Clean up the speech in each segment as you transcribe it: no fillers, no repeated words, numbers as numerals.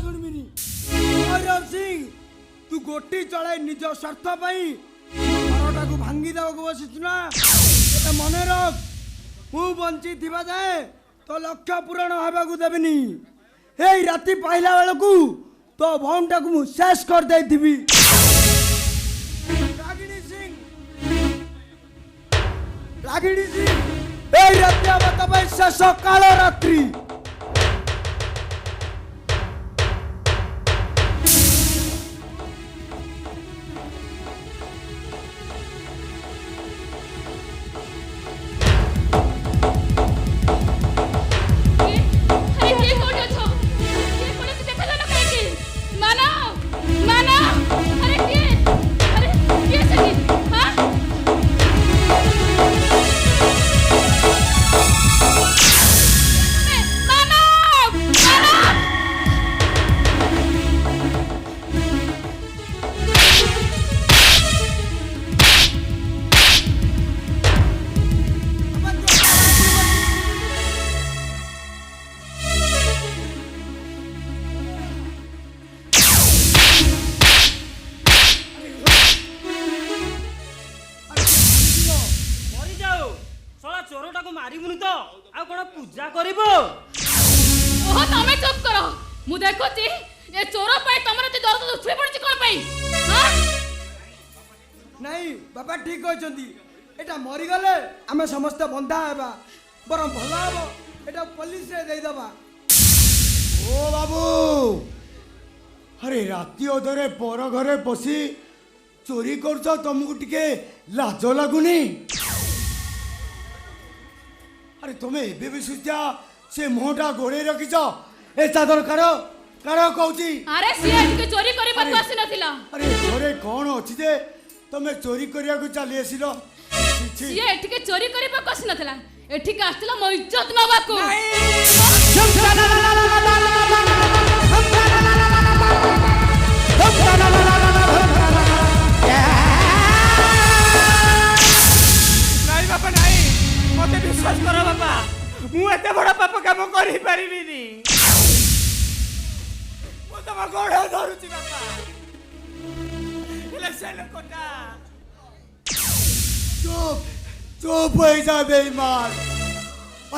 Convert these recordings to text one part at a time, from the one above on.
शुणमिनी भैरव सिंह तू गोटी चढ़ाई निज स्वार्थ घरटा को भांगी देवाक बसीचु ना मन रख मु बंची थिबा जाए तो लक्ष्य पूरण होगा देविनी हे राति पाइला बेलू तो भौनटा को मु शेष कर देथिबी रागिणी सिंह ए राति अब तब शेष काल रात्रि पूजा करिबो ओह तमे चुप करो मु देखोची ए चोर पय तमरे ते दर्द उठे पड़ची कोन पई हां नहीं बाबा ठीक कहचंदी एटा मरी गले आमे समस्त बंधा हेबा बरम भला हबो एटा पुलिस रे देई दबा ओ बाबू अरे राती ओदरे पर घरे बसी चोरी करछ तुमको टिके लाज लागुनी अरे तुम्हें एबे भी सुजा से मोटा गोड़े रखिछ ए चादर कारो कारो कहूची अरे सिए के चोरी करी बत आसी नथिला अरे घरे कोन अछि जे तुमे चोरी करिया को चली आसिलो सिए एठी के चोरी करी बत आसी नथिला एठी के आस्तिला मो इज्जत नबा को नहीं बाबा नहीं मते विश्वास करो बाबा मु एते बड़ा पाप काम करि परिबिनी मो तम गोड़ धरुची बाबा इले से लोकटा चुप चुप हो जा बेईमान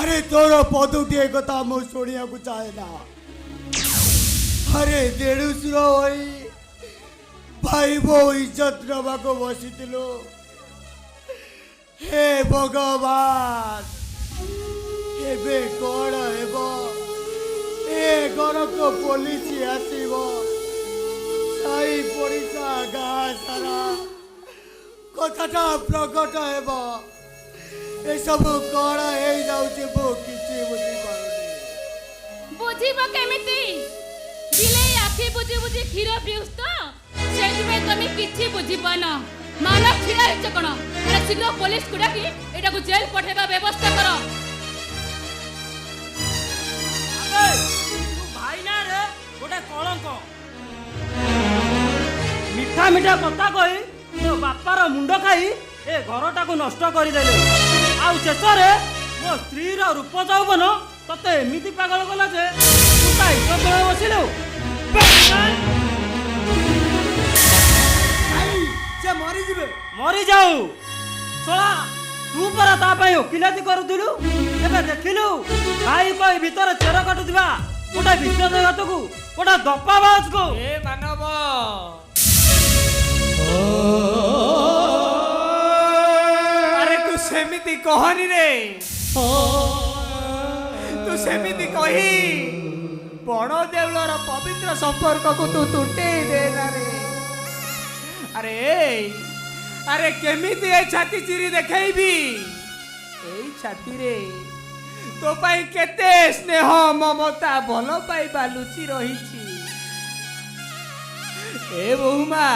अरे तोर पदुटी कथा मु सुनिया को चाहे ना अरे देड़ुसुर होई भाई बो इज्जत नबा को बसितिलो हे भगवान एबे कोण हेबो ए घर को पुलिस आसीबो साई पड़िसा गाँ सारा कथाटा प्रकट हेबो ए सब कोण हे जाउची बो किछि बुझी पारुनी बुझीबो केमिति दिले आखी बुझी बुझी खीर पिउस तो सेति में तमी किछि बुझीबो न माना खीर हिच कोन अरे शीघ्र पुलिस को डाकी एटा को जेल पठेबा व्यवस्था करो अबे तू भाई ना रे गोटे कलंक मीठा मीठा कथा कहि तो बापार मुंड खाई ए घरटा को नष्ट कर देले आउ शेषरे मो स्त्री रो रूप जौबन तते एमिति पागल गला जे तू ता इज्जत न बसिलो से मरी जिबे मरी जाऊ सोला तू पर ता पय ओकिलाती करूदिलु एबे देखिलु भाई कोई भीतर चेर काटुदिबा ओटा विश्वासघातकू ओटा दपाबाज को ए मानव अरे तू सेमिति कहनी रे तू सेमिति कही बड़ देवलर पवित्र संपर्क को तू टूटे दे ना रे अरे अरे केमिति ए छाती चिरी देखैबी एई छाती रे तो पाई केते स्नेह ममता भलो पाई बालुची रहिची ए बहुमा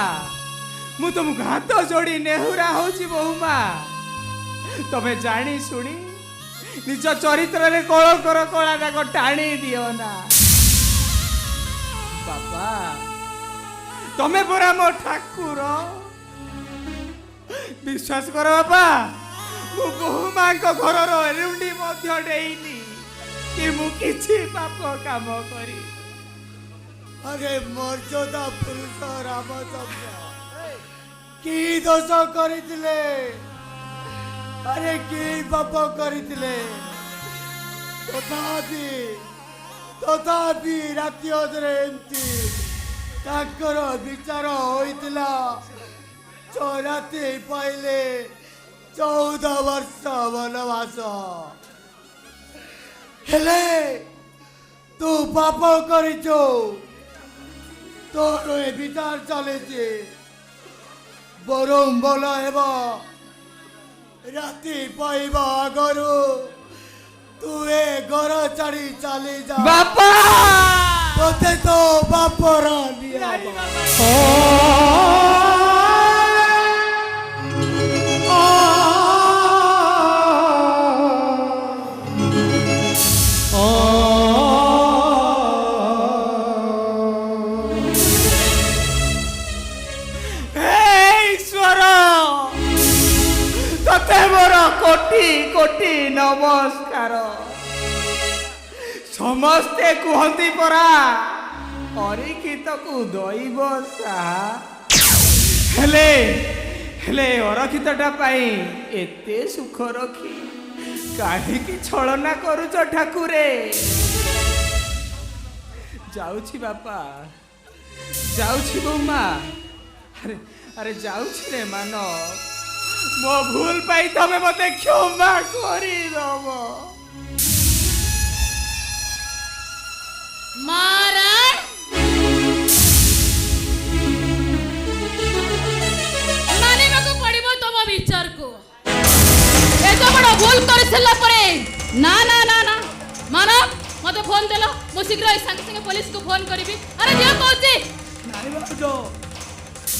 मु तुम घात जोड़ी नेहुरा होची बहुमा तमे जानी सुनी निज चरित्र रे कळ कर कळा दाग टाणी दियो ना बाबा तमे परा मो ठाकुर विश्वास कर बाबा मु बहुमा को घर रो एरुंडी मध्य डेइनी कि मु किछि पाप काम करी আরে মর্যাদা পুরুষ রামচন্দ্র কি দোষ করিଥିଲେ আরে কি পাপ করিଥିଲେ তথাপি রাতি ଅଧରେ ଏମିତି ତାଙ୍କର ବିଚାର ହୋଇଥିଲା ରାତି ପାଇଲେ 14 ବର୍ଷ ବନବାସ ହେଲେ ତୁ ପାପ କରିଛୁ ତୋର ଏ ବିଚାର ଚାଲିଛି ବରଂ ଭଲ ହେବ ରାତି ପାଇବା ଆଗରୁ ତୁ ଏ ଘର ଛାଡ଼ି ଚାଲି ଯା ବାପା ତୋତେ ତ ବାପର কোটি কোটি নমস্কার ସମସ୍ତେ କୁହନ୍ତି ପରା ଅରକ୍ଷିତକୁ ଦଇବ ସାହା ହେଲେ ହେଲେ ଅରକ୍ଷିତଟା ପାଇଁ ଏତେ ସୁଖ ରଖି କାହିଁକି ଛଳନା କରୁଛ ଠାକୁରେ ଯାଉଛି ବାପା ଯାଉଛି ବୋଉମା ଆରେ ଆରେ ଯାଉଛି ରେ ମାନ ମୋ ଭୁଲ ପାଇଁ ତମେ ମତେ କ୍ଷମା କରିଦବ ମାରଣ ମାନିବାକୁ ପଡିବ ତମ ବିଚାରକୁ ଏତେ ବଡ ଭୁଲ କରିସାରିଲା ପରେ ନା ନା ନା ନା ମାନ ମତେ ଫୋନ ଦେଲ ମୁଁ ଶୀଘ୍ର ସାଙ୍ଗେ ସାଙ୍ଗେ ପୋଲିସକୁ ଫୋନ କରିବି ଆରେ ଦିଅ କହୁଛି ନାଇଁ ଭାଉଜ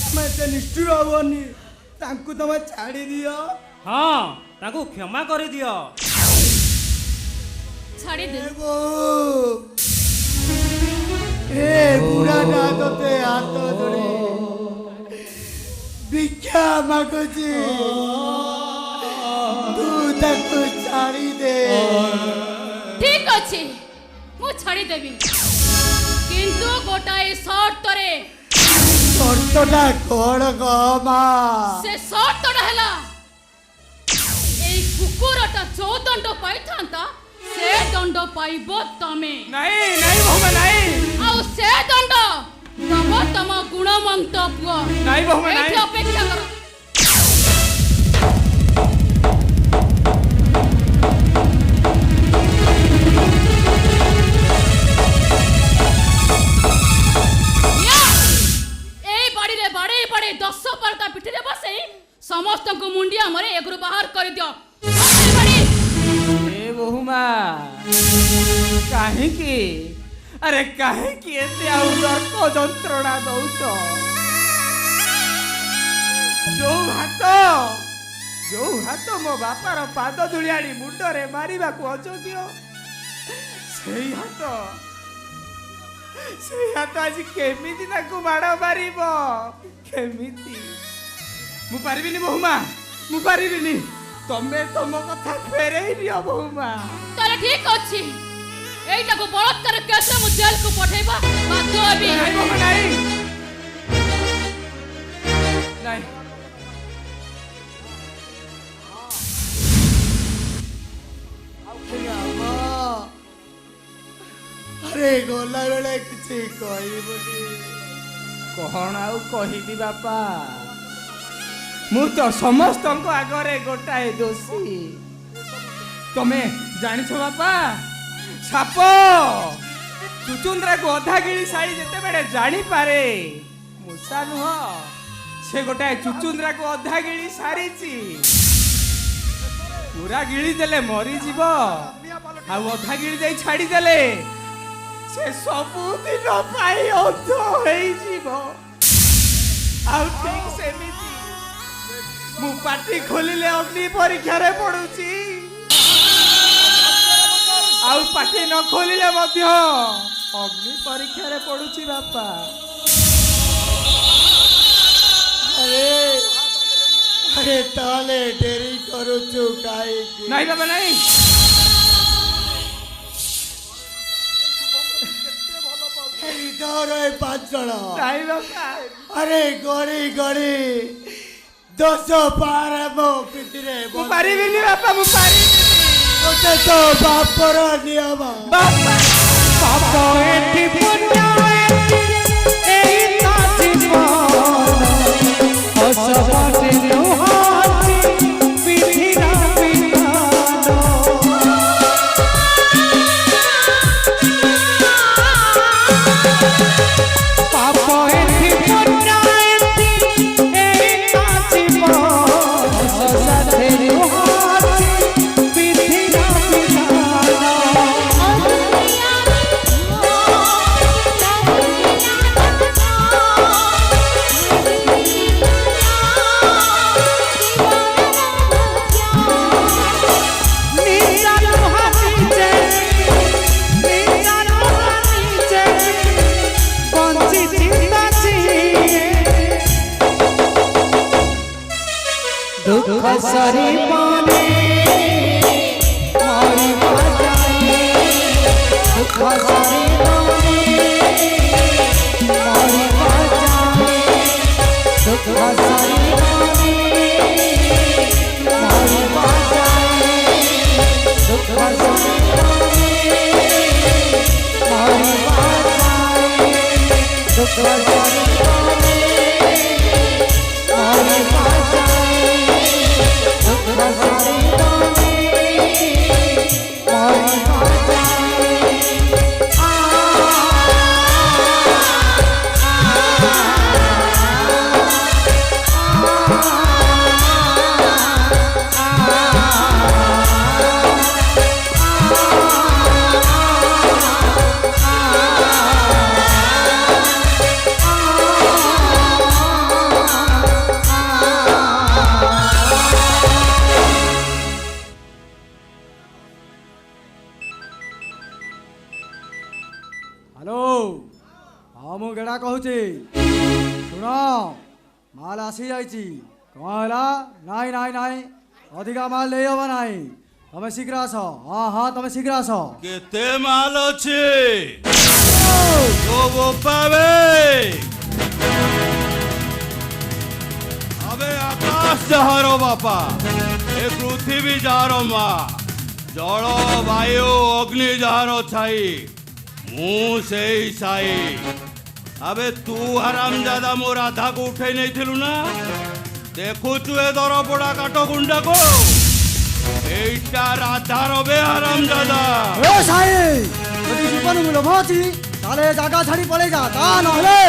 ତମେ ଏତେ ନିଷ୍ଠୁର ହବନି ତାଙ୍କୁ ତମେ ଛାଡ଼ି ଦିଅ ହଁ ତାଙ୍କୁ କ୍ଷମା କରିଦିଅ ଛାଡ଼ି ଦେ ଏ ବୁଢ଼ାଟା ତୋତେ ହାତ ଯୋଡ଼ି ଭିକ୍ଷା ମାଗୁଛି ତୁ ତାକୁ ଛାଡ଼ି ଦେ ଠିକ ଅଛି ମୁଁ ଛାଡ଼ିଦେବି କିନ୍ତୁ ଗୋଟାଏ ସର୍ତ୍ତରେ ସର୍ତ୍ତଟା କ'ଣ କମା ସେ ସର୍ତ୍ତଟା ହେଲା ଏଇ କୁକୁରଟା ଯୋଉ ଦଣ୍ଡ ପାଇଥାନ୍ତା ସେ ଦଣ୍ଡ ପାଇବ ତମେ ନାଇଁ ନାଇଁ ଭଉମା ନାଇଁ ଆଉ ସେ ଦଣ୍ଡ ଦବ ତମ ଗୁଣମନ୍ତ ପୁଅ ନାଇଁ ଭଉମା ଏଇଠି ନାଇଁ ଅପେକ୍ଷା କର ଦଶ ପାରଟା ପିଠିରେ ବସେଇ ସମସ୍ତଙ୍କୁ ମୁଣ୍ଡିଆ ମରେ ଏଗୁରୁ ବାହାର କରିଦିଅ ଏ ବୋହୁମା କାହିଁକି ଆରେ କାହିଁକି ଏତେ ଆଉ ଦର୍ପ ଯନ୍ତ୍ରଣା ଦଉଛ ଯୋଉ ହାତ ମୋ ବାପାର ପାଦ ଧୂଳିଆଣି ମୁଣ୍ଡରେ ମାରିବାକୁ ଅଯୋଗ୍ୟ ସେଇ ହାତ ଆଜି କେମିତି ତାକୁ ମାଡ଼ ମାରିବ କେମିତି ମୁଁ ପାରିବିନି ବୋହୁମା ମୁଁ ପାରିବିନି ତମେ ତମ କଥା ଫେରେଇ ନିଅ ବୋହୁମା ତାହେଲେ ଠିକ ଅଛି ଏଇଟାକୁ ବଳାତ୍କାର କେସରେ ମୁଁ ଜେଲକୁ ପଠେଇବା ବାଧ୍ୟ ହେବି ନାଇଁ ବୋହୁମା ନାଇଁ ନାଇଁ ଆରେ ଗଲା ବେଳେ କିଛି କହିବୁନି କଣ ଆଉ କହିବି ବାପା ମୁଁ ତ ସମସ୍ତଙ୍କ ଆଗରେ ଗୋଟାଏ ଦୋଷୀ ତମେ ଜାଣିଛ ବାପା ସାପ ଚୁଚୁନ୍ଦ୍ରାକୁ ଅଧା ଗିଳି ସାରି ଯେତେବେଳେ ଜାଣିପାରେ ମୂଷା ନୁହଁ ସେ ଗୋଟାଏ ଚୁଚୁନ୍ଦ୍ରାକୁ ଅଧା ଗିଳି ସାରିଛି ପୁରା ଗିଳି ଦେଲେ ମରିଯିବ ଆଉ ଅଧା ଗିଳି ଦେଇ ଛାଡ଼ିଦେଲେ ସେ ସବୁଦିନ ପାଇଁ ଅନ୍ଧ ହେଇଯିବ ଆଉ ଠିକ ସେମିତି ମୁଁ ପାଟି ଖୋଲିଲେ ଅଗ୍ନି ପରୀକ୍ଷାରେ ପଡୁଛି ଆଉ ପାଟି ନ ଖୋଲିଲେ ମଧ୍ୟ ଅଗ୍ନି ପରୀକ୍ଷାରେ ପଡୁଛି ବାପା ଆରେ ତାହେଲେ ଡେରି କରୁଛୁ କାହିଁକି ନାଇଁ ବାବା ନାଇଁ घर 5 जन ନାଇଁ ବାପା अरे गड़ी गड़ी 10 पार मो पितरे ମୁଁ ପାରିବିନି ବାପା ମୁଁ ପାରିବିନି ओते तो बापर नियम ବାପା ପାପ ଏଠି ପୁଣ୍ୟ ଏଇ ତା ଜୀବନ ଅସବଟି ନୁହଁନ୍ତି ବିଧିର ବିଧାନ ପାପ ଏଠି ପୁଣ୍ୟ ଏଇ ତା ଜୀବନ ଅସବଟି ନୁହଁନ୍ତି ବିଧିର ବିଧାନ दुख सरी पानी मारी बाजाए दुख सरी पानी मारी बाजाए दुख सरी पानी मारी बाजाए दुख सरी पानी मारी बाजाए दुख सरी पानी मारी बाजाए हेलो हाँ मु गेड़ा कहूची शुण माल आसी जाइए कौन है नाई नाई नाई अधिका माल ले हम नाई तमें शीघ्र आस हाँ हाँ तमें शीघ्र आस केते माल अच्छे ओ बोपावे अबे आकाश जहारो बापा ए पृथ्वी जहारो माँ जल वायु अग्नि जहारो छाई मु से साई अबे तू हरामजादा मो राधा को उठे नहीं थिलु ना देखुचु ए दरपड़ा काट गुंडा को एटा राधा रबे हरामजादा ए साई যদি জীবন মূল্য ভাবছি তাহলে জায়গা ছাড়ি পড়ে যা তা নহলে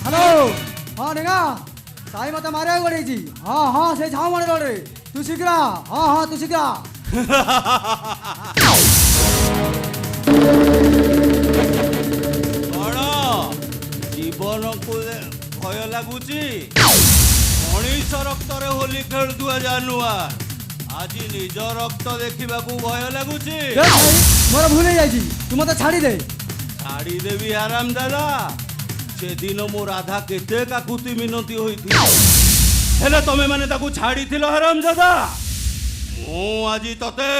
हेलो हाँ नेगा साई मत मारे गड़ी जी हाँ हाँ से झाऊ मारे रे तू शीघ्र हाँ हाँ तू शीघ्र जीवन को भय लगुची मनीष रक्त रे होली खेल दुआ जानुआ आज निज रक्त देखा भय लगुची मोर भूल जाइए तू मत छाड़ी दे छाड़ी देवी आराम दादा से दिन मो राधा केते काकुति मिनती होई हेले तमे माने ताकू छाड़ी थिलो हराम दादा मु आज तते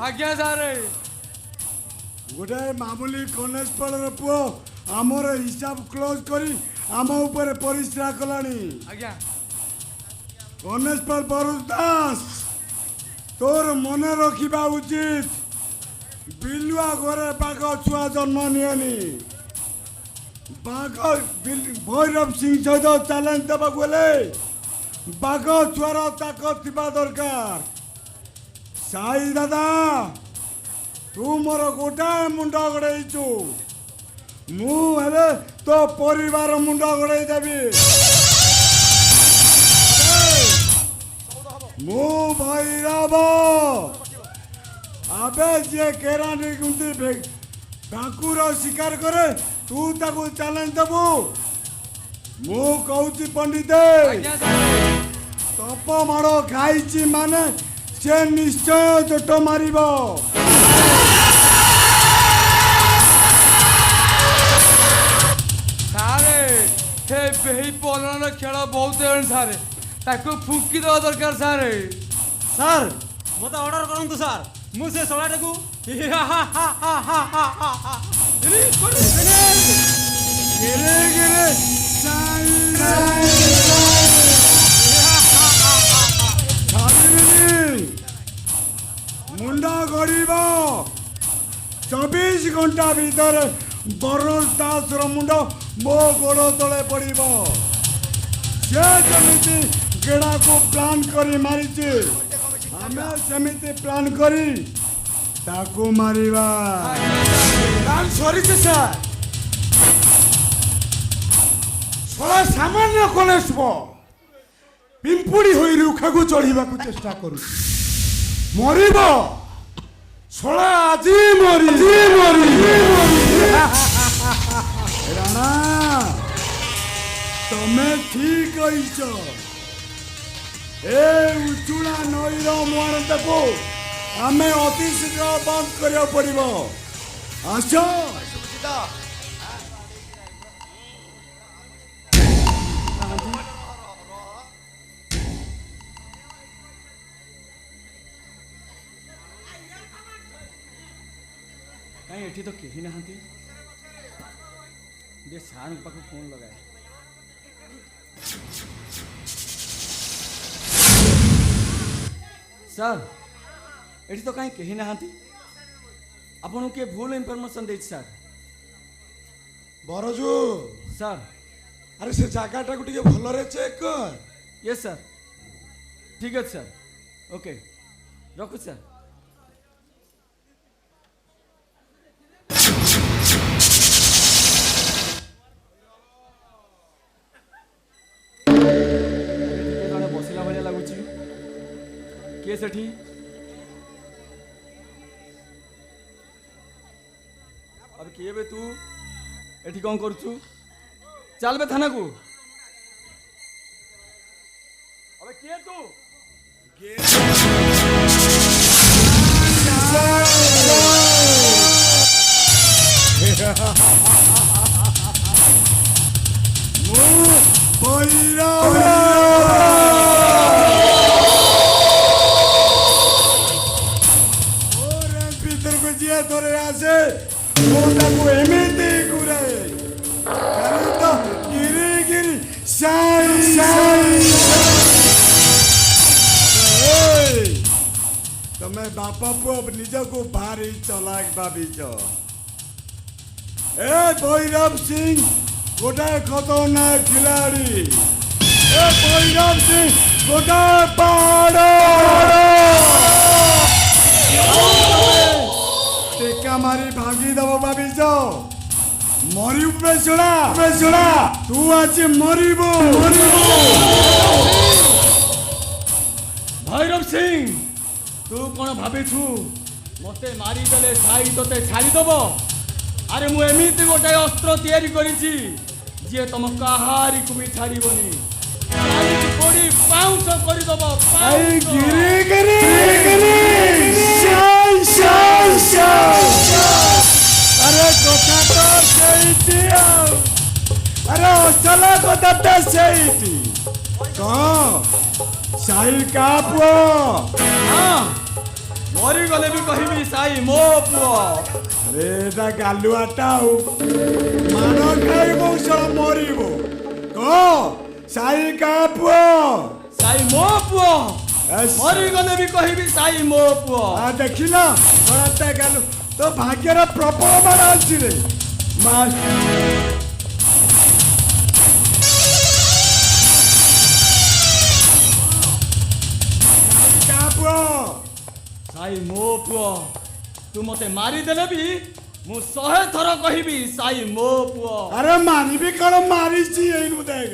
आज्ञा सारे गोटे मामूली कनेस्टेबल पुओ आमर हिसाब क्लोज करी आम ऊपर परिश्रा कलानी आज्ञा कनेस्टेबल बरुष दास तोर मन रखा उचित बिलुआ घरे बाघ छुआ जन्म नियनी बाघ भैरव सिंह सहित चैलेंज देवाक गले ବାଘ ଛୁଆର ତାକତ ଥିବା ଦରକାର। ସାଇ ଦାଦା ତୁ ମୋର ଗୋଟାଏ ମୁଣ୍ଡ ଗଡ଼େଇଛୁ, ମୁଁ ହେଲେ ତୋ ପରିବାର ମୁଣ୍ଡ ଗଡ଼େଇ ଦେବି। ମୁଁ ଭୈରବ ଆବେ ଯିଏ କେରାଣ୍ଡି ଗୁଣ୍ଟି ଭାକୁର ଶିକାର କରେ ତୁ ତାକୁ ଚ୍ୟାଲେଞ୍ଜ ଦେବୁ। ମୁଁ କହୁଛି ପଣ୍ଡିତ ତପ ମାଡ଼ ଖାଇଛି ମାନେ ସେ ନିଶ୍ଚୟ ଚୋଟ ମାରିବ। ସାରେ ଏହି ପଲର ଖେଳ ବହୁତ ହେଲାଣି ସାରେ, ତାକୁ ଫୁଙ୍କି ଦେବା ଦରକାର ସାରେ। ସାର୍ ମୋତେ ଅର୍ଡର କରନ୍ତୁ ସାର୍, ମୁଁ ସେ ଶଳାଟାକୁ ଗିରେ ଗିରେ ଛାଡ଼ିବିନି। ମୁଣ୍ଡ ଗଡ଼ିବ 24 ଘଣ୍ଟା ଭିତରେ ବରୁଣ ଦାସର ମୁଣ୍ଡ ମୋ ଗୋଡ଼ ତଳେ ପଡ଼ିବ। ସେ ଯେମିତି ଗେଡ଼ାକୁ ପ୍ଲାନ୍ କରି ମାରିଛି ଆମେ ସେମିତି ପ୍ଲାନ୍ କରି ତାକୁ ମାରିବା। ପ୍ଲାନ୍ ସରିছে স্যার। ଶଳା ସାମାନ୍ୟ କନେଷ୍ଟବ ପିମ୍ପୁଡ଼ି ହୋଇ ରୁଖାକୁ ଚଢ଼ିବାକୁ ଚେଷ୍ଟା କରୁଛି, ମରିବ। ଶଳା ଆଜି ରାଣା ତମେ ଠିକ କହିଛ। ଏ ଉଚୁଳା ନଈର ମୁହାଣଟାକୁ ଆମେ ଅତି ଶୀଘ୍ର ବନ୍ଦ କରିବାକୁ ପଡ଼ିବ। ଆସ କାହିଁ ଏଠି ତ କେହି ନାହାନ୍ତି। ଟିକେ ସାର୍ଙ୍କ ପାଖକୁ ଫୋନ୍ ଲଗାଏ। ସାର୍ ଏଠି ତ କାହିଁ କେହି ନାହାନ୍ତି। ଆପଣଙ୍କୁ କିଏ ଭୁଲ ଇନଫର୍ମେସନ୍ ଦେଇଛି ସାର୍। ବରଜୁ ସାର୍ ଆରେ ସେ ଜାଗାଟାକୁ ଟିକେ ଭଲରେ ଚେକ୍ କର। ୟେସ୍ ସାର୍, ଠିକ୍ ଅଛି ସାର୍, ଓକେ ରଖୁଛି ସାର୍। ଜଣେ ବସିଲା ଭଳିଆ ଲାଗୁଛି, କିଏ ସେଠି? ଆବେ କିଏ ବେ ତୁ? ଏଠି କ'ଣ କରୁଛୁ? ଚାଲ ବେ ଥାନାକୁ। अबे किए तू? भीतर को जिया थोड़े आसे वो ताको एमिति गुराए करे तो गिरी गिरी साई तमे बापा पुआ निज को भारी चलाक भाविच। ए भैरव सिंह गोटाए खतरनाक खिलाड़ी। ए भैरव सिंह गोटाए पहाड़ टेका मारी भागी दब भाविच। मरिबु बेसुड़ा तू आज मरिबु। भैरव सिंह तू कौन भाविछु मते मारी देले साई तोते छाड़ी दब? अरे मु एमिति गोटे अस्त्र तैयारी करिछि जे तुम कहारी को भी छाड़ीबनी। कोड़ी पाउंस करि दब। आई गिरी गिरी अरे कोठा तो सेइटी अरे असला कोठा तो सेइटी कौन साई का पुओ? हाँ मरी गले भी कहबी साई मो पुओ। अरे एटा गालुआटा मार खाई मौसम मरिबो को साई का पुओ? साई मो पुओ मरी गले भी कहबी साई मो पुओ। आ देखिला बड़ाटा गालु तो भाग्यर प्रबल मार अछि रे ସାଇ ମୋ ପୁଅ ତୁ ମତେ ମାରିଦେଲେ ବି ମୁଁ 100 ଥର କହିବି ସାଇ ମୋ ପୁଅ। अरे मारी भी कल मारी ची यही देख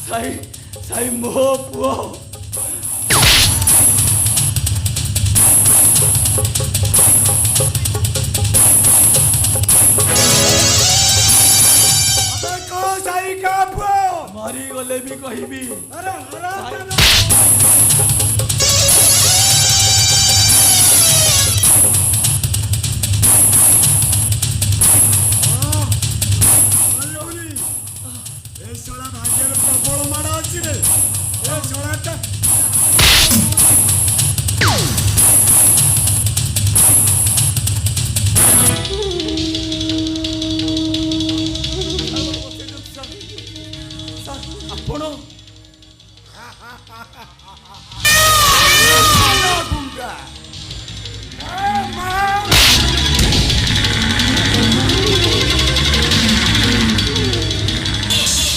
ସାଇ ସାଇ ମୋ ପୁଅ। अबे कौन साई का पुओ ମରିଗଲେ ବି କହିବି अरे अरे ए सोला भाग्यर प्रबल माड़ अछि रे ए सोलाटा ଆପଣ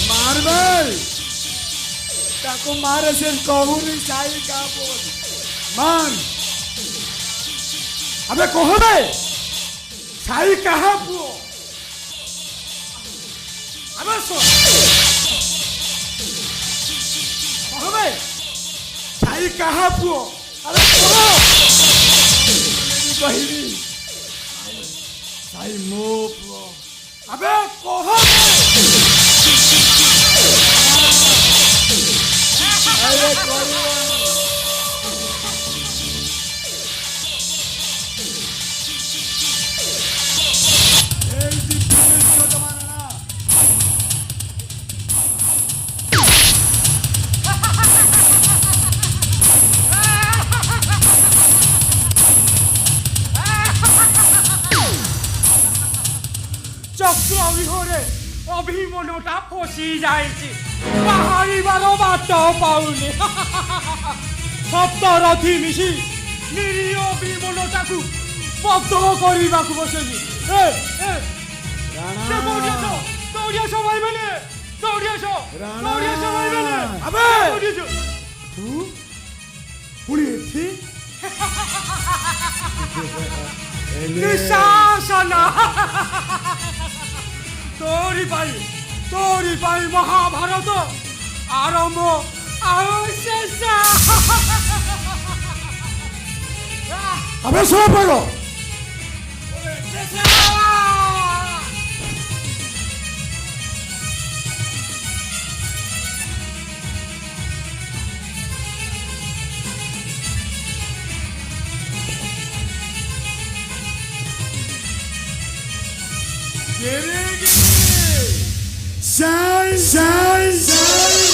मार भाई ताको मारे से कहूनी साई का बोल मान अबे कहो बे साई कहा पुओ अबे सो कहो बे साई कहा पुओ अरे कहो କହିବି ସାଇ ମୋ ପୁଅ। अबे कहो बे अरे कहो ଚକ୍ର ବିହରେ ଅଭିମନ୍ୟୁଟା ଫସି ଯାଇଛି ବାହାରିବାର ବାଟ ପାଉନି ସପ୍ତରଥୀ ମିଶି ନିରୀହ ଅଭିମନ୍ୟୁଟାକୁ ବଦ୍ଧ କରିବାକୁ ବସେନି ଏ ଏ ସେ କୋଉଠି ଅଛ କୋଉଠି ଅଛ ଭାଇମାନେ କୋଉଠି ଅଛ କୋଉଠି ଅଛ ଭାଇମାନେ अबे କୋଉଠି ଅଛ तू पुड़ी थी ନିଶାସନ ତୋରି ପାଇଁ ମହାଭାରତ ଆରମ୍ଭ ଆଉ ଶେଷ अबे सो पड़ो Shine, shine, shine,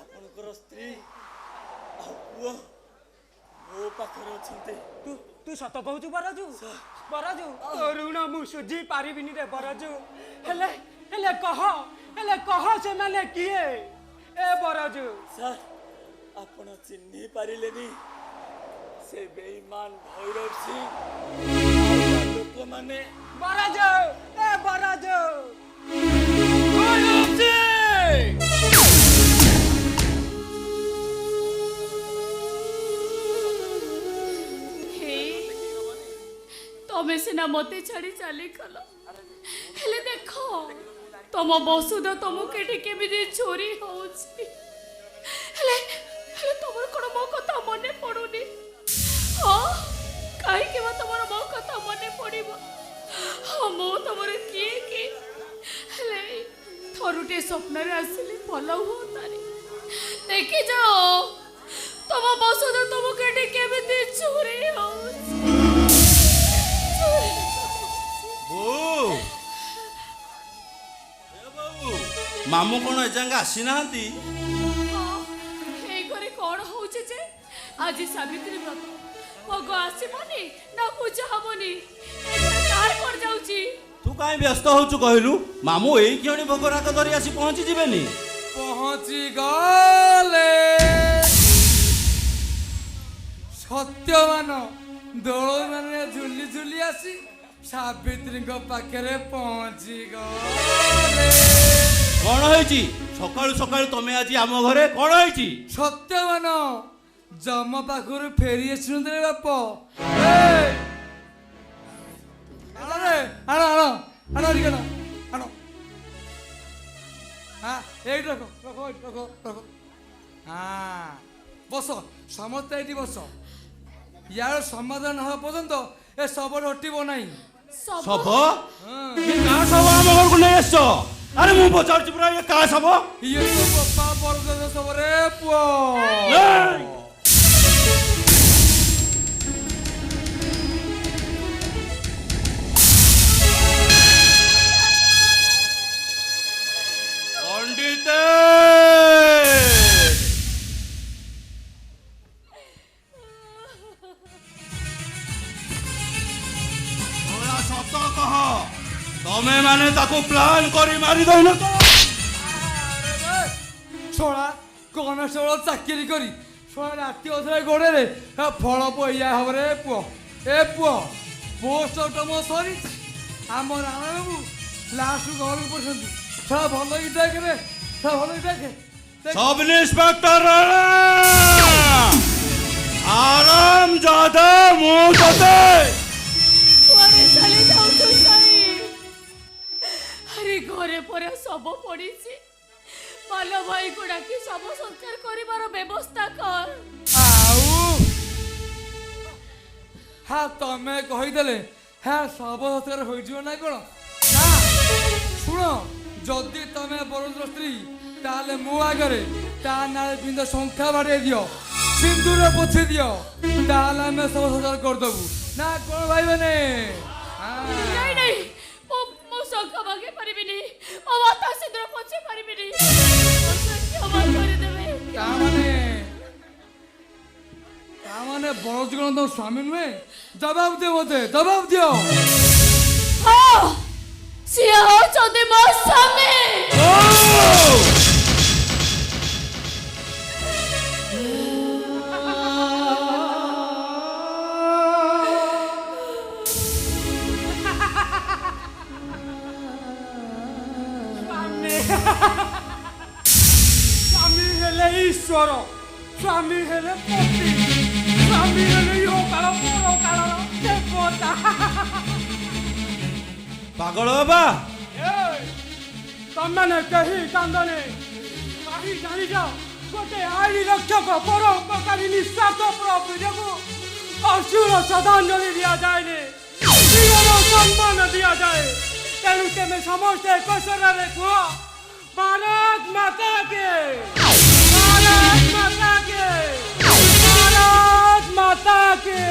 ଆପଣଙ୍କର ସ୍ତ୍ରୀ ଆଉ ପୁଅ ମୋ ପାଖରେ ଅଛନ୍ତି। ତୁ ସତ କହୁଛୁ ବରଜୁ ବରଜୁ ତୋ ଋଣ ମୁଁ ସୁଝି ପାରିବିନି ରେ ବରଜୁ ହେଲେ କହ ସେମାନେ କିଏ ଏ ବରଜୁ ସାର୍ ଆପଣ ଚିହ୍ନି ପାରିଲେନି ସେ ବେଇମାନ ଭୈରବ ସିଂ ଲୋକମାନେ ବରଜୁ ଏ ବରଜୁ ଭୈରବ ସିଂ ତମେ ସିନା ମତେ ଛାଡି ଚାଲିଗଲ ହେଲେ ଦେଖ ତମ ବସୁଧ ତମକୁ ଏଠି କେମିତି ଚୋରି ହଉଛି ହେଲେ ତମର କଣ ମୋ କଥା ମନେ ପଡୁନି? ହଁ गोटे स्वप्न आसिले भल हुआ देखी जाओ तुम बसद तुमको एटी केमिति चोरी मामू कौन एजांगे आसी ना घरे कौन हो आज सावित्री व्रत भोग आसबनी ना पूजा हबनी कार कर जाउची तू कहीं व्यस्त होचु कहलु मामू एई किहणी भोगराग धरी आसी पहुंची जिबेनी पहुंची गले सत्यवान दोल माने झुली झुली आसी सावित्री पाखे पहुंची गले कौन होईची सकाळु सकाळु तमे आज आम घरे कौन होईची सत्यवान जम पाखर फेरी आसुंदे बाप आण आण आण आण आण हाँ एक रखो रखो रखो रखो हाँ बस समस्त ये बस यार समाधान हवा पर्यंत ए सब हटिब नहीं सब ये का सब आम घर को नहीं आसो अरे मु पचारछि पुरा ये का सब ये तो बापा बरद सब रे पुओ तमे माने ताको प्लान करी मारी दई न तो छोड़ा कौन छोड़ चाकरी करी छोड़ा राति अधरे गोड़े रे फल पइया हम रे पुओ ए पुओ पोस्ट टम सरी आम राणा बाबू लास्ट घर पड़ती छोड़ा भल ही देख रे छोड़ा भल ही देख सब इंस्पेक्टर आराम ज्यादा मुंह तते कुआड़े चले जाऊ तो साई अरे घरे पर सब पड़ी बाल भाई को डाकी सब संस्कार करिवार व्यवस्था कर आउ हाँ तमे कहीदेले हाँ सब संस्कार हो ना कौन ना शुण जदि तमे बरदर स्त्री ताले मो आगे ता ना बिंद संख्या बाड़े दियो सिंदूर पोछे दियो ताले आम सब संस्कार करदेबू ना कौन भाई बने नहीं नहीं मो संख्या मागे परिबिनी मो माता सिंदूर पोछे परिबिनी क्षमा कर देबे तामाने बरदगण तो स्वामी नुहे जवाब दे मते जवाब दियो हाँ सिया हो चोदे मो स्वामी स्वामी हेले ईश्वर स्वामी हेले पति स्वामी हेले यो काल पर काल देवता पागल बाबा तमने कही कांदने कही जानी जाओ गोटे आईन रक्षक परोपकारी निस्वार्थ प्रभु असुर श्रद्धांजलि दिया जाए जीवन सम्मान दिया जाए तेणु तेमे समस्त एक स्वरे कह भारत माता के भारत माता के भारत माता के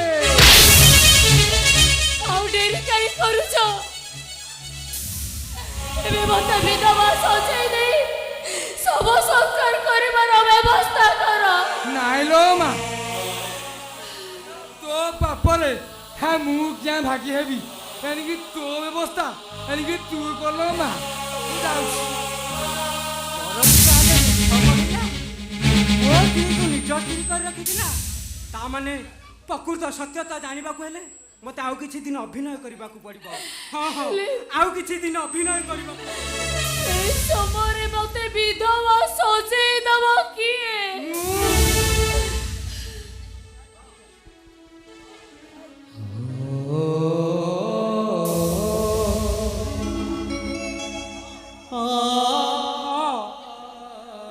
आउ डेरी कहीं करूछो एबे मते विधवा सजाई दे सब संस्कार करिवार व्यवस्था कर नाइ लो मा तो पापरे हाँ मु क्या भागी हेबी यानी तो व्यवस्था यानी तू कर लो मा निज चोरी कर रखी ताने प्रकृत सत्यता जानवा हेले मत आउ किछि दिन अभिनय करबा को पड़िबो हां हां आउ किछि दिन अभिनय करबा ए समरे मते विधवा सजाई दबो किए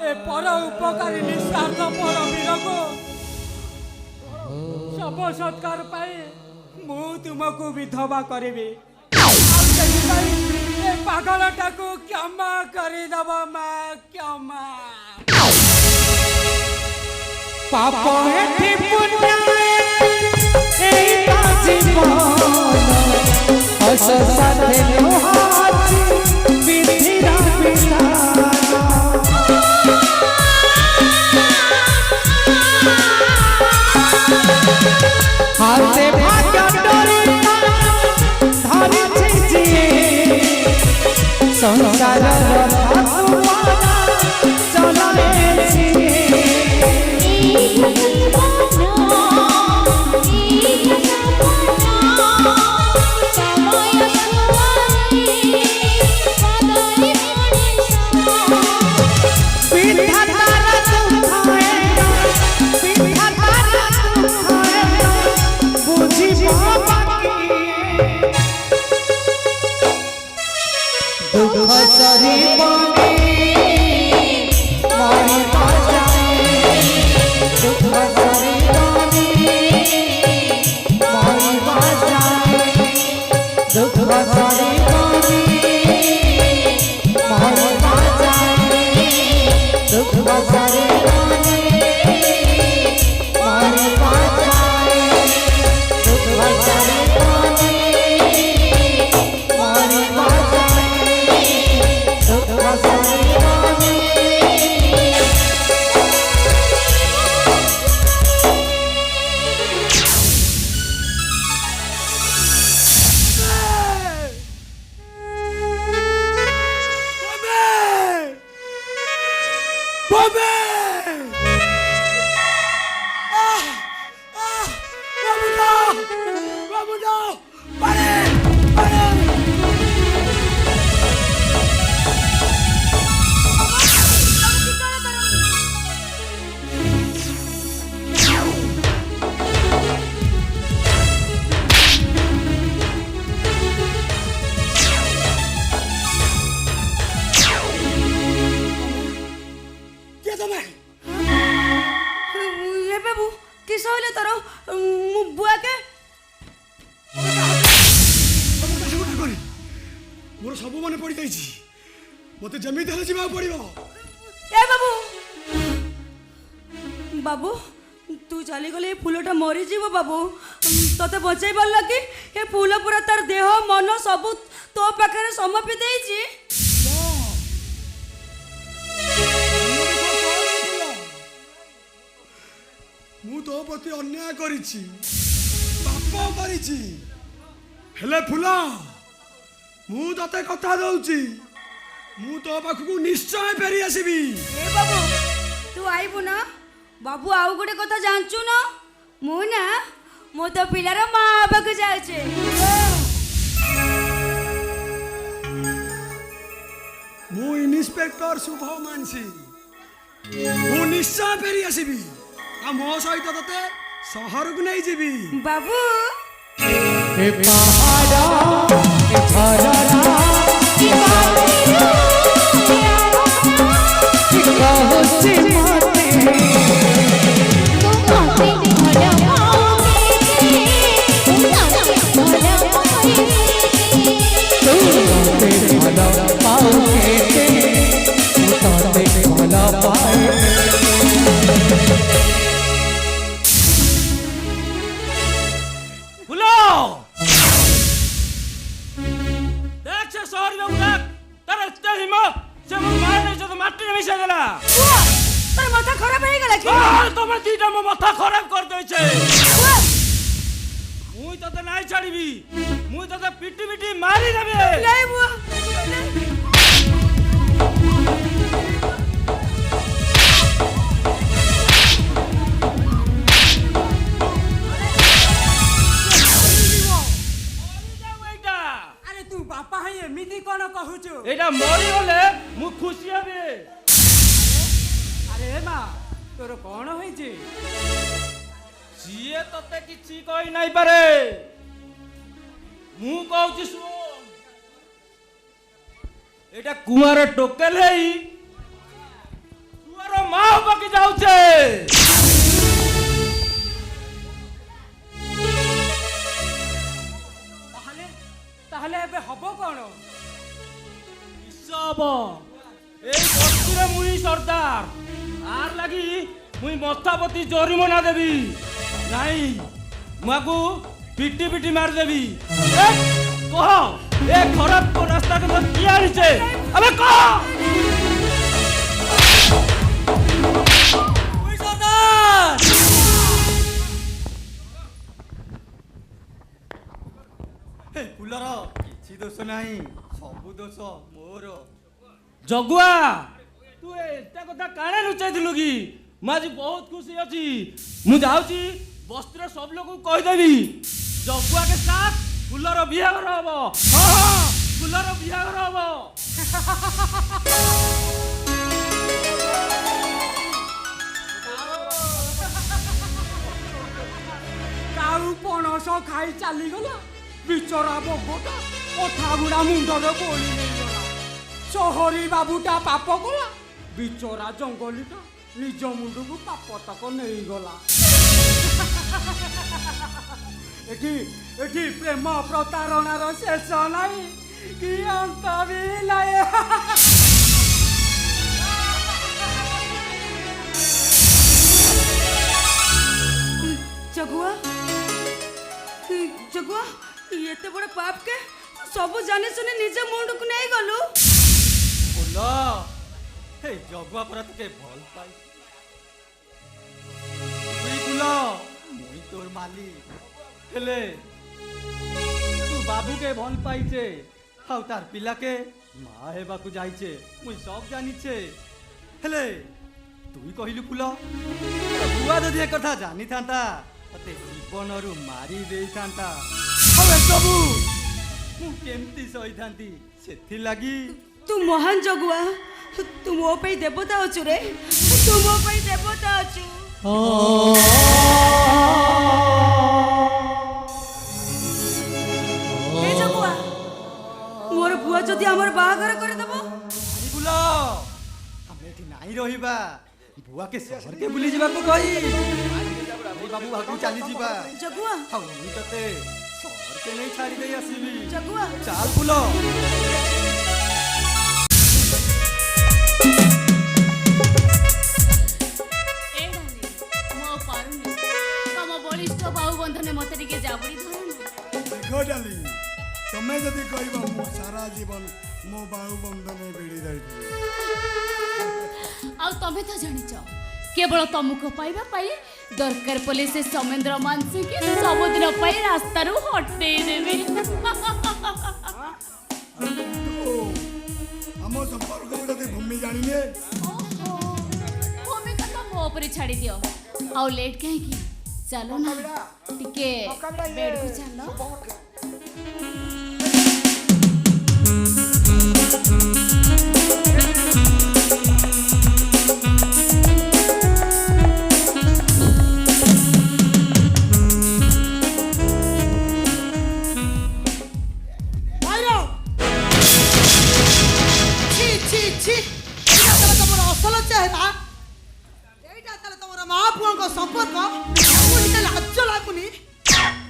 ए पर उपकारी निस्वार्थ पर वीरको सब सत्कार पाए मु तुमको विधवा करेबे ए ପାଗଳଟାକୁ କ୍ଷମା କରିଦବ ମା କ୍ଷମା। ପାପ ଏଠି ପୁଣ୍ୟ ଏଇ ତ ଜୀବନ ହସ ସାଥେ ଲୁହାଛି ବିଧିର ବିଧାନ। হাতে ভাগ্য ডরি ধরিছি জিয়ে সংসারর ঠাকুমানা চলাইছি। দুঃখ সরি বনে মরি বাজায় দুঃখ সরি বনে মরি বাজায় দুঃখ সরি বনে মরি বাজায় দুঃখ সরি বনে মরি বাজায় দুঃখ সরি বনে মরি বাজায়। मोर सब मन पड़ जाइए मत जमी हेल्ले जा पड़ो। ए बाबू बाबू तू चली गले फूलटा मरीज बाबू तोते बचाई पार कि ए फूल पूरा तार देह मन सब तो पाखे समर्पी देइछि। मु तो प्रति अन्याय करिछि पाप करिछि हेले फूल मु तते कथा दउछि मु तो पाखकु निश्चय फेरी आसीबी। ए बाबू तू आइबु ना बाबू आउ गोटे कथा जानचु ना मु ना मो तो पिलार मां आबाकु जाउछे। मु इन्स्पेक्टर शुभ मानसी मु निश्चय फेरी आसीबी आ मो सहित तते शहर को नहीं जीवी। बाबू ए पहाड़ा ए झरना की बातिया की कहसी मते तू मते भला पाओगे तू मते भला पाओगे तू ते भला पाओगे तू ते भला पाए। माथा खराब हो गला कि तुम दीटा मो माथा खराब कर देछे मुई तते नाही छाड़ीबी मुई तते पिटी पिटी मारी देबे। नहीं बुआ अरे तू बापा है एमिति कोन कहूछु एटा मरी गले मु खुशी हेबे। अरे मां तोर कोन होई जे सीए तते किछि कहि नाही पारे मु कहूछि सुन एटा कुआर टोकेल हेई कुआर मां बाकी जाउछे। ताहले एबे हबो कोन হব এই বস্তুরে মুই সর্দার আর লাগি মুই মস্তাপতি জরিমানা দেবি নাই মাগু পিটি পিটি মার দেবি কহ এ খরাব রাস্তা কে কি আনিছে আবে কহ মুই সর্দার ফুলର କିଛି ଦୋଷ ନାହିଁ ସବୁ ଦୋଷ ମୋର। জগুয়া তুই এটা কথা কানে লুচাইଥିଲୁ কি ମୁଁ ଆଜି ବହୁତ ଖୁସି ଅଛି ମୁଁ ଯାଉଛି ବସ୍ତିର ସବୁ ଲୋକଙ୍କୁ କହିଦେବି ଜଗୁଆ କେ ସାଥ ଫୁଲର ବିହାଘର ହବ ହଁ ଫୁଲର ବିହାଘର ହବ କାଉ ପଣସ ଖାଇ ଚାଲିଗଲା ବିଚରା ବଗଟା କଥା ଗୁଡା ମୁଣ୍ଡରେ ବୋଳି ନେଇଗଲା ସହରୀ ବାବୁଟା ପାପ କଲା ବିଚରା ଜଙ୍ଗଲୀଟା ନିଜ ମୁଣ୍ଡକୁ ପାପ ତକ ନେଇଗଲା ଏଠି ଏଠି ପ୍ରେମ ପ୍ରତାରଣାର ଶେଷ ନାହିଁ କି ଅନ୍ତ ବି ନାହିଁ जगुआ जगुआ एते बड़ पाप के सब जाने सुने निज मुंड को नहीं गलु ফুল এই জগুয়া পরা তোকে ভাল পাই তুই ফুল মুই তোর মালিক হেলে তু বাবুকে ভাল পাইছে হাউ তার পিলাকে মা হেবাকু যাইছে মুই সব জানিছে হেলে তুই কহিলু ফুল বুয়া যদি এ কথা জানি থান্তা ততে জীবনরু মারি দেই থান্তা હવે ସବୁ ମୁଁ କେମିତି ସହିଥାନ୍ତି ସେଥିଲାଗି तू महान जगुआ तू मो पे देवता अचु रे तू मो पे देवता अचु ए जगुआ मोर बुआ जदी हमर बाहागर करे देबो ବୁଲ ଆମେ ଏଠି ନାଇଁ ରହିବା ବୁଆକେ ସହରକେ ବୁଲି ଯିବାକୁ କହି ବାବୁ ଭାକୁ ଚାଲି ଯିବା जगुआ ଆଉ ମୁଁ ତତେ ସହରକେ ନେଇ ଛାଡ଼ି ଦେଇ ଆସିବି जगुआ ଚାଲ ବୁଲ ଏ ଡାଲି ମୁଁ ପାରୁନି ତମ ବଳିଷ୍ଠ ବାହୁ ବନ୍ଧନେ ମତେ ଟିକେ ଜାବୁଡ଼ି ଧରୁନି ଦେଖ ଡାଲି ତମେ ଯଦି କହିବ ମୁଁ ସାରା ଜୀବନ ମୋ ବାହୁ ବନ୍ଧନେ ଭିଡ଼ି ଦେଇଥିଲି ଆଉ ତମେ ତ ଜାଣିଛ କେବଳ ତମକୁ ପାଇବା ପାଇଁ ଦରକାର ପଲେ ସେ ସୌମେନ୍ଦ୍ର ମାନସିଂକି ସବୁଦିନ ପାଇଁ ରାସ୍ତାରୁ ହଟେଇ ଦେବି ଆମ ସମ୍ପର୍କକୁ ଯଦି ଭୂମି ଜାଣିଲେ ଓହୋ ଭୂମି କଥା ମୋ ଉପରେ ଛାଡ଼ି ଦିଅ ଆଉ ଲେଟ୍ କାହିଁକି ଚାଲ ନା ଟିକେ ବେଡକୁ ଚାଲ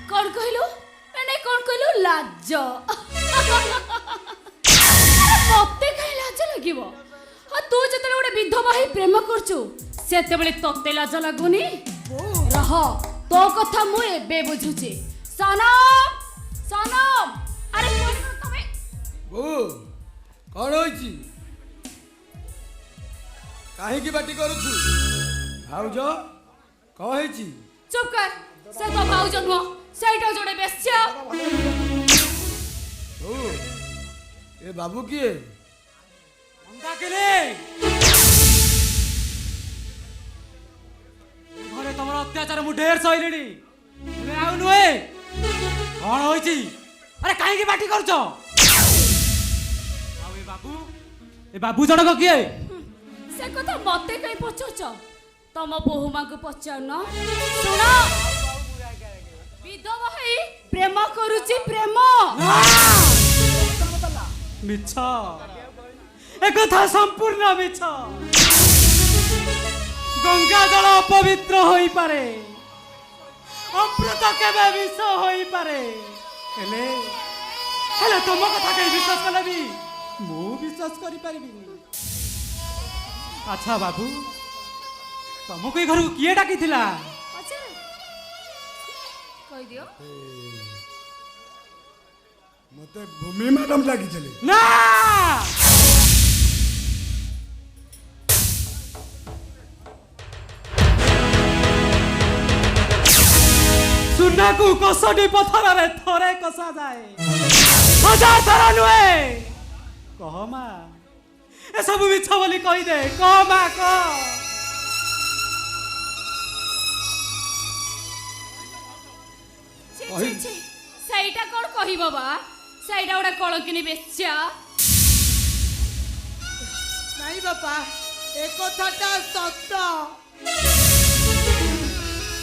କଣ କହିଲୁ ନାଇଁ କଣ କହିଲୁ ଲାଜ ମତେ କାହିଁ ଲାଜ ଲାଗିବ ଆଉ ତୁ ଯେତେବେଳେ ଗୋଟେ ବିଧବା ହେଇ ପ୍ରେମ କରୁଛୁ ସେତେବେଳେ ତତେ ଲାଜ ଲାଗୁନି ରହ ତୋ କଥା ମୁଁ ଏବେ ବୁଝୁଛି ସନମ ସନମ ଆରେ କଣ ତମେ କଣ ହୋଇଛି କାହିଁକି ପାଟି କରୁଛୁ ଭାଉଜ କଣ ହେଇଛି ଚୁପ୍ କର ସେ ତ ଭାଉଜ ନୁହଁ ସେଇଟା ଯୋଡ଼େ ବେଶ୍ୟା ଓ ଏ ବାବୁ କିଏ ଘରେ ତମର ଅତ୍ୟାଚାର ମୁଁ ଢେର ସହିଲିଣି ଆଉ ନୁହେଁ କଣ ହୋଇଛି ଆରେ କାହିଁକି ପାଟି କରୁଛ ଆଉ ଏ ବାବୁ ଜଣକ କିଏ ସେ କଥା ମତେ କାଇଁ ପଚାରୁଛ ତମ ବୋହୂ ମାଙ୍କୁ ପଚାରୁନ ଶୁଣ ବିଧବା ହେଇ ପ୍ରେମ କରୁଛି ପ୍ରେମ ମିଛ একথা সম্পূর্ণ মিছ গঙ্গা জল অপবিত্র হইপারে অমৃত কেবে বিষ হইপারে হেলে হেলে তোম কথা কেই বিশ্বাস কলেবি মু বিশ্বাস ବିଶ୍ୱାସ କରିପାରିବିନି। ଆଚ୍ଛା ବାବୁ, ତମକୁ ଏ ଘରକୁ କିଏ ଡାକିଥିଲା? କହିଦିଅ। ମତେ ଭୂମି ମ୍ୟାଡାମ ଲାଗିଥିଲେ। ନା, ସୁନାକୁ କଷଟି ପଥରରେ ଥରେ କଷାଯାଏ, 1000 ଥର ନୁହେଁ। କହ ମା, ଏସବୁ ମିଛ ବୋଲି କହିଦେ। କହ ମା, କହ। ସେଇଟା କଣ କହିବ ବା? ସେଇଟା ଗୋଟେ କଳଙ୍କିନି ବେଶ୍ୟା। ନାଇଁ ବାପା, ଏ କଥାଟା ସତ।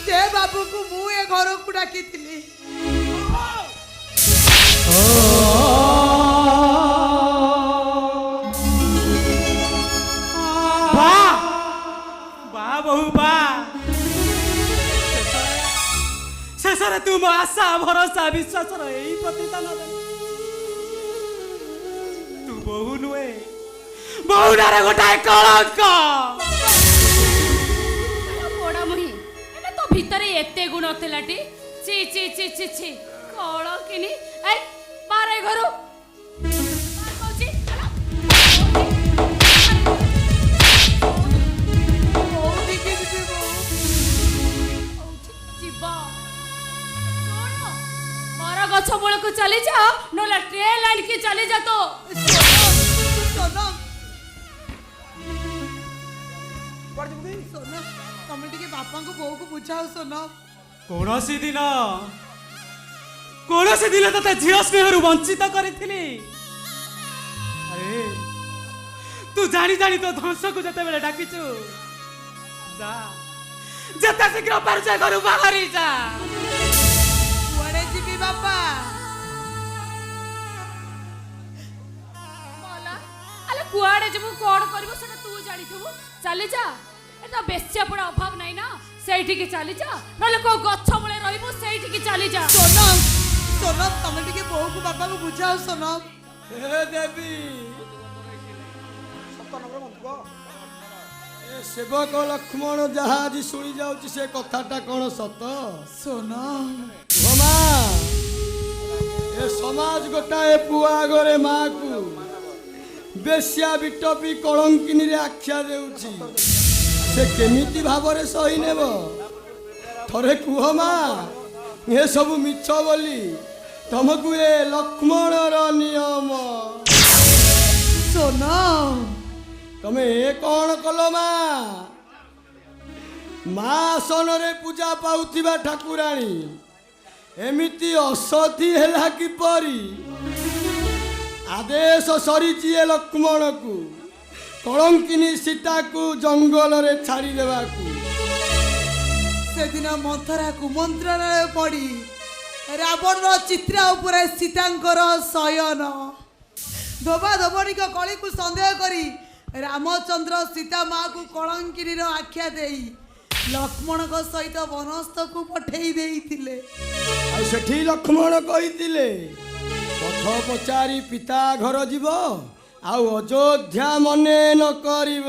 ସେ ବାବୁକୁ ମୁଁ ଏ ଘରକୁ ଡାକିଥିଲି। ବା ବହୁ ବା, ଶେଷରେ ତୁ ମୋ ଆଶା ଭରସା ବିଶ୍ୱାସର ଏଇ ପ୍ରତିଦାନ ଦେଲୁ। ତୁ ବୋହୁ ନୁହେଁ, ବୋହୁଟାରେ ଗୋଟାଏ କଳଙ୍କ। ପୋଡ଼ାମୁହିଁ, ଏଟା ତ ଭିତରେ ଏତେ ଗୁଣ ଥିଲାଟି। ଛି ଛି ଛି ଛି ଛି, କଳଙ୍କିନି। ଏଇ ପାରେ ଘରୁ କହୁଛି। ଗଛ ମୂଳକୁ ଚାଲି ଯାଅ, ନହେଲେ ଟ୍ରେନ୍ ଲାଇନ୍ କି ଚାଲି ଯା। ତ ତମେ ଟିକେ ବାପାଙ୍କୁ ବୋଉକୁ ବୁଝାଅ ସୋନ। କୌଣସି ଦିନ ତତେ ଝିଅ ସ୍ନେହରୁ ବଞ୍ଚିତ କରିଥିଲି। ଆରେ ତୁ ଜାଣି ଜାଣି ତୋ ଧ୍ୱଂସକୁ ଯେତେବେଳେ ଡାକିଛୁ, ଯା, ଯେତେ ଶୀଘ୍ର ପାରୁଛ ଘରୁ ବାହାରି ଯା। କୁଆଡେ ଯିବି ବାପା? ଆଲେ କୁଆଡେ ଯିବୁ, କଣ କରିବୁ ସେଟା ତୁ ଜାଣିଥିବୁ। ଚାଲି ଯା, ଏଟା ବେଶ୍ୟା ପଡା ଅଭାବ ନାହିଁ ନା, ସେଇଠିକି ଚାଲି ଯା। ନହେଲେ କୋଉ ଗଛ ମୂଳେ ରହିବୁ, ସେଇଠିକି ଚାଲି ଯା। ସୋନ, ସୋନ, ତମେ ଟିକେ ବୋଉକୁ ବାପାଙ୍କୁ ବୁଝାଅ ସୋନ। ହେ ଦେବୀ, ଏ ସେବକ ଲକ୍ଷ୍ମଣ ଯାହା ଆଜି ଶୁଣି ଯାଉଛି, ସେ କଥାଟା କଣ ସତ? ସୋନ ମା, ଏ ସମାଜ ଗୋଟାଏ ପୁଅ ଆଗରେ ମାକୁ ବେଶ୍ୟା ବିଟପି କଳଙ୍କିନୀରେ ଆଖ୍ୟା ଦେଉଛି। ସେ କେମିତି ଭାବରେ ସହି ନେବ? ଥରେ କୁହ ମା, ଏ ସବୁ ମିଛ ବୋଲି ତମକୁ ଏ ଲକ୍ଷ୍ମଣର ନିୟମ। ସୋନ, ତମେ ଏ କଣ କଲ ମା? ମା ଆସନରେ ପୂଜା ପାଉଥିବା ଠାକୁରାଣୀ ଏମିତି ଅସତୀ ହେଲା କିପରି? ଆଦେଶ ସରିଛି ଏ ଲକ୍ଷ୍ମଣକୁ କଳଙ୍କିନୀ ସୀତାକୁ ଜଙ୍ଗଲରେ ଛାଡ଼ିଦେବାକୁ। ସେଦିନ ମନ୍ଥରା କୁମନ୍ତ୍ରଣାରେ ପଡ଼ି ରାବଣର ଚିତ୍ରା ଉପରେ ସୀତାଙ୍କର ଶୟନ। ଧୋବା ଧୋବଣିକ କଳିକୁ ସନ୍ଦେହ କରି ରାମଚନ୍ଦ୍ର ସୀତା ମାକୁ କଳଙ୍କିନୀର ଆଖ୍ୟା ଦେଇ ଲକ୍ଷ୍ମଣଙ୍କ ସହିତ ବନସ୍ଥକୁ ପଠେଇ ଦେଇଥିଲେ। ଆଉ ସେଠି ଲକ୍ଷ୍ମଣ କହିଥିଲେ, ପଥ ପଚାରି ପିତା ଘର ଯିବ, ଆଉ ଅଯୋଧ୍ୟା ମନେ ନ କରିବ।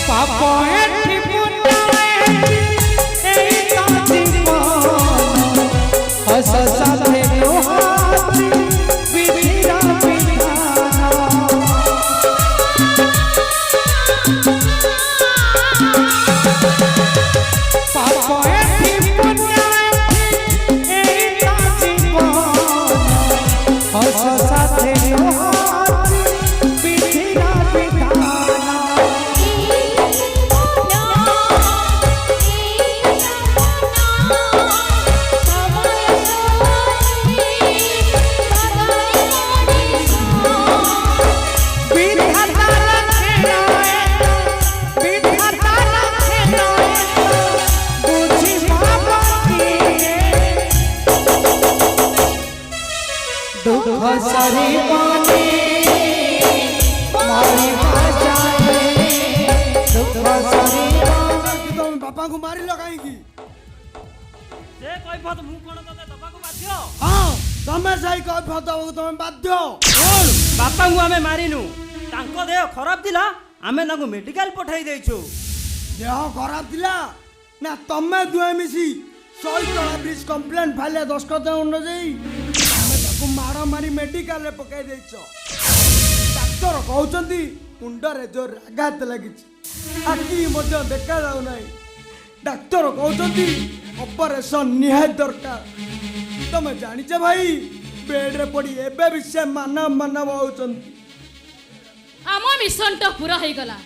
ପାପ ଏଠି ପୁଣ୍ୟ ଏଠି, ଏଇ ତ ଜୀବନ, ହସ ସାଥେ ନୁହାତି ବିଧିର ବିଧାନ। ପାପ ଏଠି ପୁଣ୍ୟ ଏଠି, ଏଇ ତ ଜୀବନ, ହସ ସାଥେ ନୁହାତି ବିଧିର ବିଧାନ। ବାପାଙ୍କୁ ମାରିଲ କାହିଁକି? ସେ କହିବ ମୁଁ କଣ ତତେ ଦବାକୁ ବାଧ୍ୟ? ହଁ, ତମେ ସେଇ କହିବ ଦବାକୁ ତମେ ବାଧ୍ୟ। ବାପାଙ୍କୁ ଆମେ ମାରିନୁ ତାଙ୍କ ଦେହ ଖରାପ ଥିଲା ଆମେ ତାଙ୍କୁ ମେଡିକାଲ ପଠାଇ ଦେଇଛୁ। ଦେହ ଖରାପ ଥିଲା ନା ତମେ ଦୁହେଁ ମିଶି ଶୈତଳା ବ୍ରିଜ କମ୍ପ୍ଲେନ୍ ଫାଇଲେ ଦସ୍ତଖତ ଅନୁଯାୟୀ ତମେ ତାକୁ ମାଡ଼ ମାରି ମେଡିକାଲରେ ପକାଇ ଦେଇଛ। ଡାକ୍ତର କହୁଛନ୍ତି ମୁଣ୍ଡରେ ଜୋର ଆଘାତ ଲାଗିଛି, ଆଖି ମଧ୍ୟ ଦେଖାଯାଉ ନାହିଁ। ଡାକ୍ତର କହୁଛନ୍ତି ଅପରେସନ ନିହାତି ଦରକାର। ତମେ ଜାଣିଛ ଭାଇ ବେଡରେ ପଡ଼ି ଏବେ ବି ସେ ମାନବ ହଉଛନ୍ତି। ଆମ ମିଶନଟା ପୁରା ହେଇଗଲା।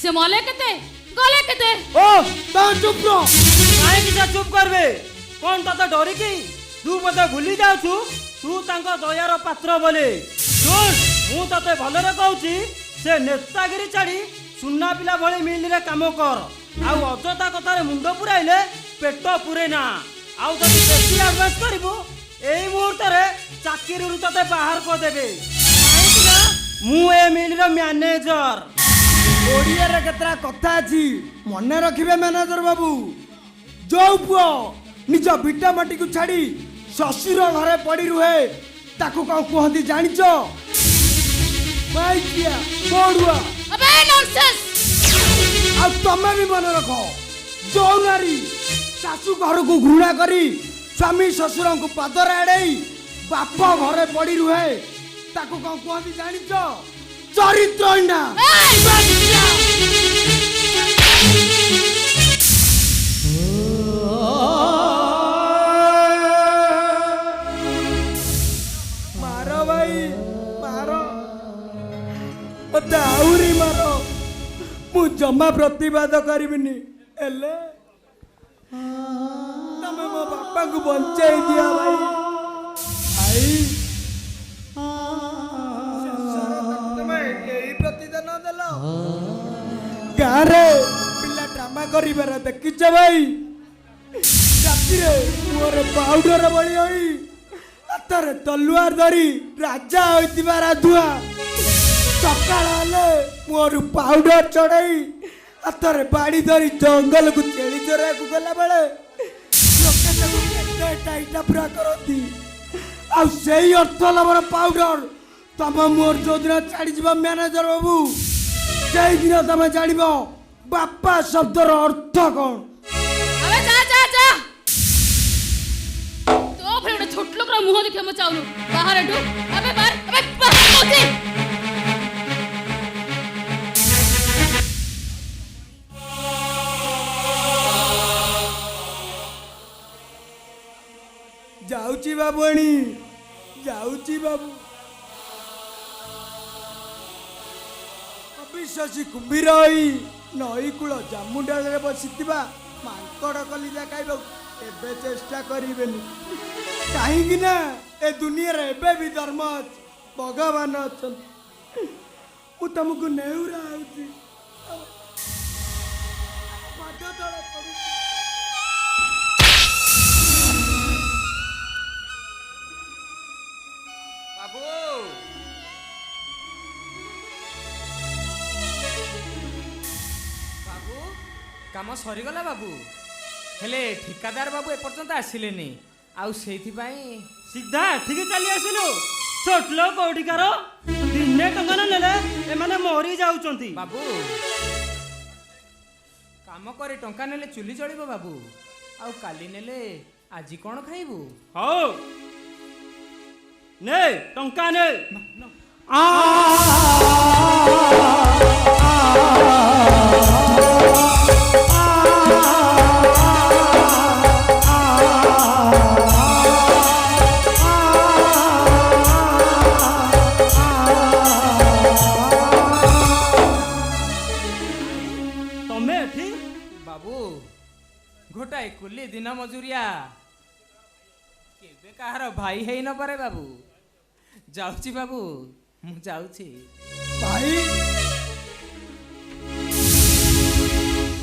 ସେ ମଲେ କେତେ ଗଲେ କେତେ। ଓ ତା ଚୁପ ରହ। କାହିଁକି ସେ ଚୁପ୍ କରିବେ? କ'ଣ ତତେ ଡରିକି ତୁ ମତେ ଭୁଲି ଯାଉଛୁ? ତୁ ତାଙ୍କ ଦୟାର ପାତ୍ର ବୋଲି। ଶୁଣ ମୁଁ ତତେ ଭଲରେ କହୁଛି, ସେ ନେତାଗିରି ଛାଡ଼ି ସୁନା ପିଲା ଭଳି ମିଲରେ କାମ କର। ଆଉ ଅଯଥା କଥାରେ ମୁଣ୍ଡ ପୁରାଇଲେ ପେଟ ପୁରେ ନା। ଆଉ ଯଦି ବେଶୀ ଆଡଭାନ୍ସ କରିବୁ ଏଇ ମୁହୂର୍ତ୍ତରେ ଚାକିରିରୁ ତତେ ବାହାର କରିଦେବେ। କାହିଁକି ନା ମୁଁ ଏ ମିଲର ମ୍ୟାନେଜର। ଓଡ଼ିଆରେ କେତେଟା କଥା ଅଛି ମନେ ରଖିବେ ମ୍ୟାନେଜର ବାବୁ। ଯୋଉ ପୁଅ ନିଜ ଭିଟା ମାଟିକୁ ଛାଡ଼ି ଶ୍ୱଶୁର ଘରେ ପଡ଼ି ରୁହେ ତାକୁ କ'ଣ କୁହନ୍ତି ଜାଣିଛ? ମାଇକିଆ ପଡ଼ୁଆ। अबे नॉनसेंस। ଆଉ ତମେ ବି ମନେ ରଖ, ଯୋଉ ନାରୀ ଶାଶୁ ଘରକୁ ଘୃଣା କରି ସ୍ୱାମୀ ଶ୍ୱଶୁରଙ୍କୁ ପାଦରେ ଆଡ଼େଇ ବାପ ଘରେ ପଡ଼ି ରୁହେ ତାକୁ କ'ଣ କୁହନ୍ତି ଜାଣିଛ? ଚରିତ୍ରହୀନା। ମାର ଭାଇ ମାର, ମତେ ଆହୁରି ମାର, ମୁଁ ଜମା ପ୍ରତିବାଦ କରିବିନି। ହେଲେ ତମେ ମୋ ବାପାଙ୍କୁ ବଞ୍ଚେଇ ଦିଅ ଭାଇ। ଭାଇ ତମେ ଏଇ ପ୍ରତିଦାନ ଦେଲ। ଗାଁରେ ପିଲା ଡ୍ରାମା କରିବାର ଦେଖିଛ ଭାଇ? ରାତିରେ ମୁହଁରେ ପାଉଡର ବଳି ହୋଇ ହାତରେ ତଲୁଆର ଧରି ରାଜା ହୋଇଥିବା ରାଧୁଆ ସକାଳ ହେଲେ ମୁହଁରୁ ପାଉଡର ଚଢ଼େଇ ହାତରେ ବାଡ଼ି ଧରି ଜଙ୍ଗଲକୁ ଛେଳି ଚରେଇବାକୁ ଗଲାବେଳେ ଲୋକେ ତାକୁ କେତେ ଟାଇଟା ପୁରା କରନ୍ତି। ଆଉ ସେଇ ଅର୍ଥ ଲବର ପାଉଡର ତମ ମୁହଁର ଯୋଉଦିନ ଛାଡ଼ିଯିବ ମ୍ୟାନେଜର ବାବୁ, ସେଇଦିନ ତମେ ଜାଣିବ ବାପା ଶବ୍ଦର ଅର୍ଥ କ'ଣ। अबे जा जा जा। तो फिर उन्हें छोट लोग रा मुंह दिखे मचाऊँ बाहर हटो। अबे बाहर पहुंचे। ଯାଉଛି ବାବୁଆଣୀ, ଯାଉଛି ବାବୁ। ଅବିଶ୍ୱାସୀ କୁମ୍ଭୀର ହୋଇ ନଈ କୂଳ ଜାମୁଡାଳରେ ବସିଥିବା ମାଙ୍କଡ଼ କଲିଜା ଖାଇବାକୁ ଏବେ ଚେଷ୍ଟା କରିବେନି। କାହିଁକି ନା ଏ ଦୁନିଆରେ ଏବେ ବି ଧର୍ମ ଅଛି, ଭଗବାନ ଅଛନ୍ତି। ମୁଁ ତମକୁ ନେହୁରା ହେଉଛି, ପାଦ ତଳେ ପଡୁଛି। ବାବୁ ବାବୁ କାମ ସରିଗଲା ବାବୁ, ହେଲେ ଠିକାଦାର ବାବୁ ଏପର୍ଯ୍ୟନ୍ତ ଆସିଲେନି। ଆଉ ସେଇଥିପାଇଁ ସିଧା ଏଠିକି ଚାଲି ଆସିଲୁ। ଛୋଟ ଲୋକ କୋଉଠିକାର? ଦିନେ ଟଙ୍କା ନ ନେଲେ ଏମାନେ ମରି ଯାଉଛନ୍ତି। ବାବୁ କାମ କରି ଟଙ୍କା ନେଲେ ଚୁଲି ଚଳିବ ବାବୁ, ଆଉ କାଲି ନେଲେ ଆଜି କ'ଣ ଖାଇବୁ? ହଉ ନେ ଟଙ୍କା ନେ। ତମେ ଏଠି? ବାବୁ ଗୋଟାଏ କୁଲି ଦିନ ମଜୁରିଆ, କେବେ କାହାର ଭାଇ ହେଇ ନପାରେ ବାବୁ। ଯାଉଛି ବାବୁ, ମୁଁ ଯାଉଛି। ଭାଇ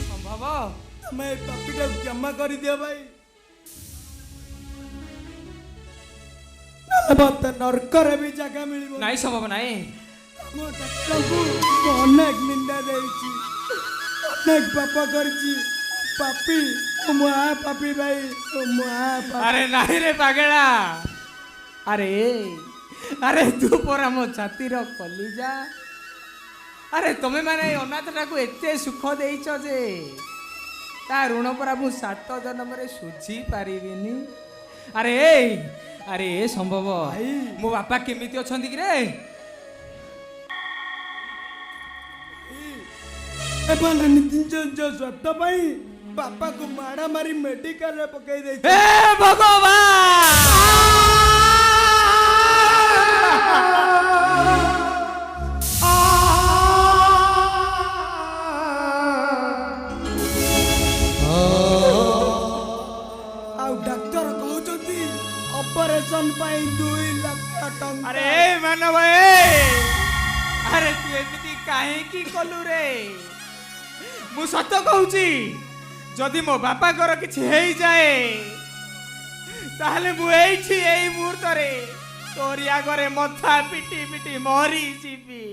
ସମ୍ଭବ ତମେ ଏ ପାପିଟାକୁ କ୍ଷମା କରିଦିଅ ଭାଇ, ନହେଲେ ମତେ ନର୍କରେ ବି ଜାଗା ମିଳିବ ନାଇଁ, ସମ୍ଭବ ନାଇଁ। ମୋ ଡାକ୍ତରଙ୍କୁ ମୁଁ ଅନେକ ନିନ୍ଦା ଦେଇଛି, ଅନେକ ପାପ କରିଛି। ପାପି ମୁଁ ପାପି ଭାଇ, ମୁଁ ପାପି। ଆରେ ନାଇଁ ରେ ପାଗଳା, ଆରେ আরে তু পরা মো ছাতির কলিজা। আরে তুমি মানে অনাথটাকে এতে সুখ দেইছ যে তা ঋণ পরা মু 7 জন্মরে সুঝি পারিবিনি। আরে এ সম্ভব ମୋ ବାପା କେମିତି ଅଛନ୍ତି କି ରେ? ଏମାନେ ନିଜ ନିଜ ସ୍ୱାର୍ଥ ପାଇଁ ବାପାକୁ ମାଡ଼ ମାରି ମେଡିକାଲରେ ପକେଇ ଦେଇଛି। ହେ ଆଉ ଡାକ୍ତର କହୁଛନ୍ତି ଅପରେସନ ପାଇଁ 2 ଲକ୍ଷ ଟଙ୍କା। ଆରେ ମାନବ ଆରେ ତୁ ଏମିତି କାହିଁକି କଲୁ ରେ? ମୁଁ ସତ କହୁଛି ଯଦି ମୋ ବାପାଙ୍କର କିଛି ହେଇଯାଏ ତାହେଲେ ମୁଁ ଏଇଠି ଏଇ ମୁହୂର୍ତ୍ତରେ ତୋରି ଆଗରେ ମଥା ପିଟି ପିଟି ମରିଯିବି।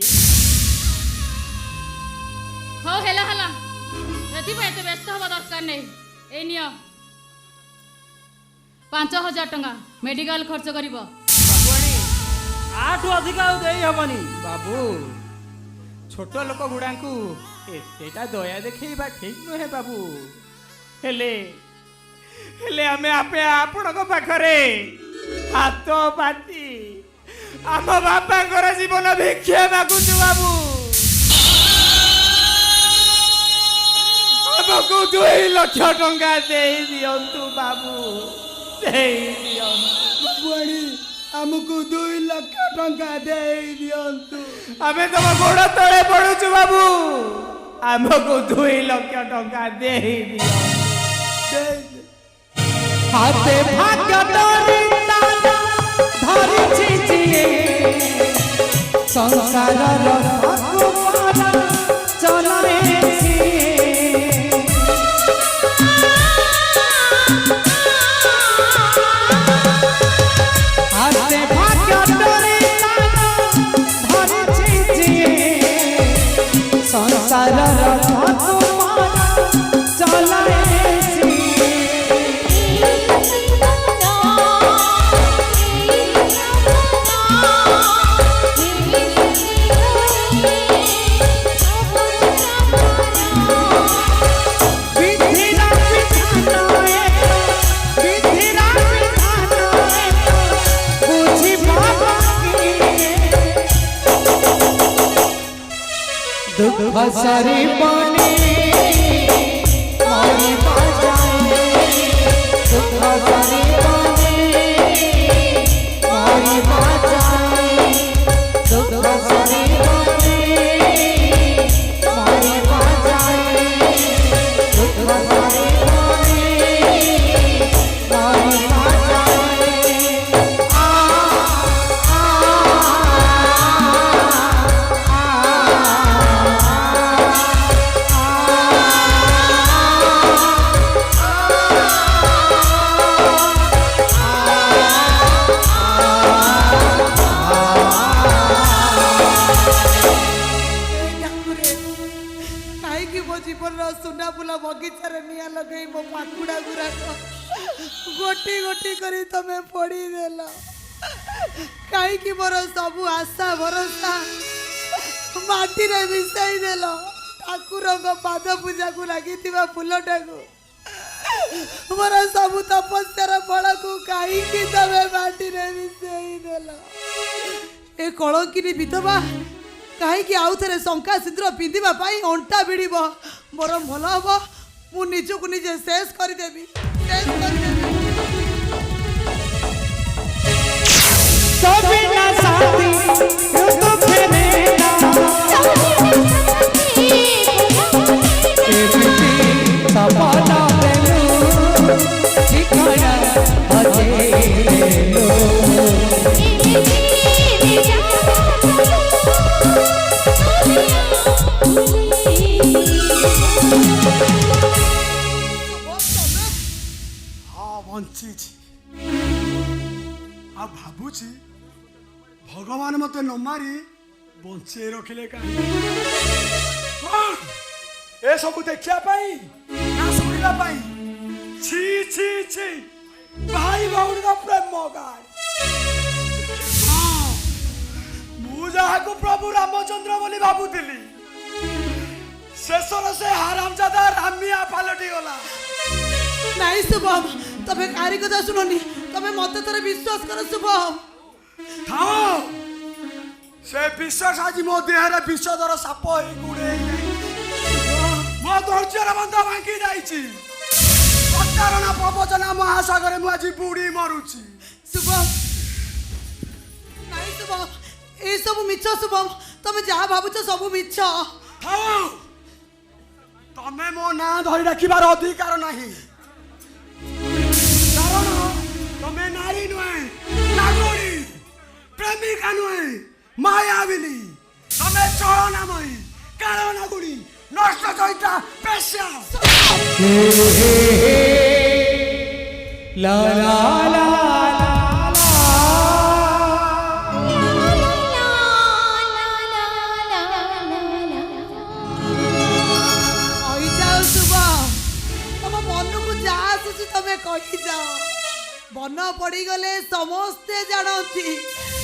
ହଉ ହେଲା ହେଲା, ଏଥିପାଇଁ ଏତେ ବ୍ୟସ୍ତ ହବା ଦରକାର ନାହିଁ। ଏଇ ନିଅ 5,000 ଟଙ୍କା ମେଡିକାଲ ଖର୍ଚ୍ଚ କରିବ। ବାବୁଆଣୀ ଆଠୁ ଅଧିକ ଆଉ ଦେଇ ହବନି। ବାବୁ ଛୋଟ ଲୋକ ଗୁଡ଼ାଙ୍କୁ ଏତେଟା ଦୟା ଦେଖେଇବା ଠିକ ନୁହେଁ ବାବୁ। ହେଲେ ହେଲେ ଆମେ ଆପେ ଆପଣଙ୍କ ପାଖରେ ହାତ ପାତି ଆମ ବାପାଙ୍କର ଜୀବନ ଭିକ୍ଷା ମାଗୁଛୁ ବାବୁ। ଆମକୁ 2 ଲକ୍ଷ ଟଙ୍କା ଦେଇ ଦିଅନ୍ତୁ ବାବୁ, ଦେଇ ଦିଅନ୍ତୁ। ବାବୁଆଣୀ ଆମକୁ 2 ଲକ୍ଷ ଟଙ୍କା ଦେଇ ଦିଅନ୍ତୁ। ଆମେ ତମ ଗୋଡ଼ ତଳେ ପଡୁଛୁ ବାବୁ, ଆମକୁ 2 ଲକ୍ଷ ଟଙ୍କା ଦେଇ ଦିଅନ୍ତୁ। हाथे भाग्य डोरी ताना धरिछि जिए संसार रथकु पारा चलाए हाथे भाग्य डोरी ताना धरिछि जिए संसार रथकु पारा चलाए दुख सरी पानी मोरी बजाए दुख सरी पानी मोरी बजाए दुख सरी पानी मोरी बजाए दुख सरी पानी मोरी बजाए सुना फुला बगीचार निया लगे मो पाकुड़ा गुराक गोटी गोटी करी तमे पड़ी देल कहीं मोर सबू आशा भरोसा माटी रे मिसाई देल ठाकुर पाद पूजा को लगी फूलटा को मोर सबू तपस्यार फल को कहीं तमे माटी रे मिसाई देल ए कलंकिनी विधवा कहीं आउ थे शंका सिंदूर पिंधा अंटा भिड़ मोर भल हम मु निजक निजे शेष करदेवी बंची आ भावुची भगवान मत न मारी बंचे रखिले कहीं ए सब देखिया पाई ना सुनिला पाई छी छी छी भाई भौणी का प्रेम गाय ପ୍ରଭୁ ରାମଚନ୍ଦ୍ର ବୋଲି ଭାବୁଥିଲି। ଶେଷରେ ସେ ହାରାମଜାଦା ରାମିଆ ପାଲଟି ଗଲା। ନାଇଁ ଶୁଭମ, ତମେ କାରି କଥା ଶୁଣନି, ତମେ ମତେ ଥରେ ବିଶ୍ୱାସ କର ଶୁଭମ। ଥାଉ, ସେ ବିଶ୍ୱାସ ଆଜି ମୋ ଦେହରେ ବିଷଧର ସାପ ହେଇ ଗୁଡ଼େଇ ଯାଇଛି। ମୋ ଧୈର୍ଯ୍ୟର ବନ୍ଧ ଭାଙ୍ଗି ଯାଇଛି। ପ୍ରତାରଣା ପ୍ରବଚନା ମହାସାଗରରେ ମୁଁ ଆଜି ବୁଡ଼ି ମରୁଛି। ଶୁଭମ, ନାଇଁ ଶୁଭମ, ଏଇ ସବୁ ମିଛ ଶୁଭମ, ତମେ ଯାହା ଭାବୁଛ ସବୁ ମିଛ। ଥାଉ, ତମେ ମୋ ନାଁ ଧରି ଡାକିବାର ଅଧିକାର ନାହିଁ। କାରଣ ତମେ ନାରୀ ନୁହେଁ, ନାଗରୀ, ପ୍ରେମିକା ନୁହେଁ, ମାୟାବିନୀ। ତମେ ଚଳନାମୟୀ, କାଳନାଗୁଣୀ, ନଷ୍ଟ ଚୈତା, ବେଶ୍ୟା। লা লা লা କହିଯାଅ ଶୁଭମ, ତମ ମନକୁ ଯାହା ଆସୁଛି ତମେ କହିଯାଅ। ମନ ପଡ଼ିଗଲେ ସମସ୍ତେ ଜାଣନ୍ତି,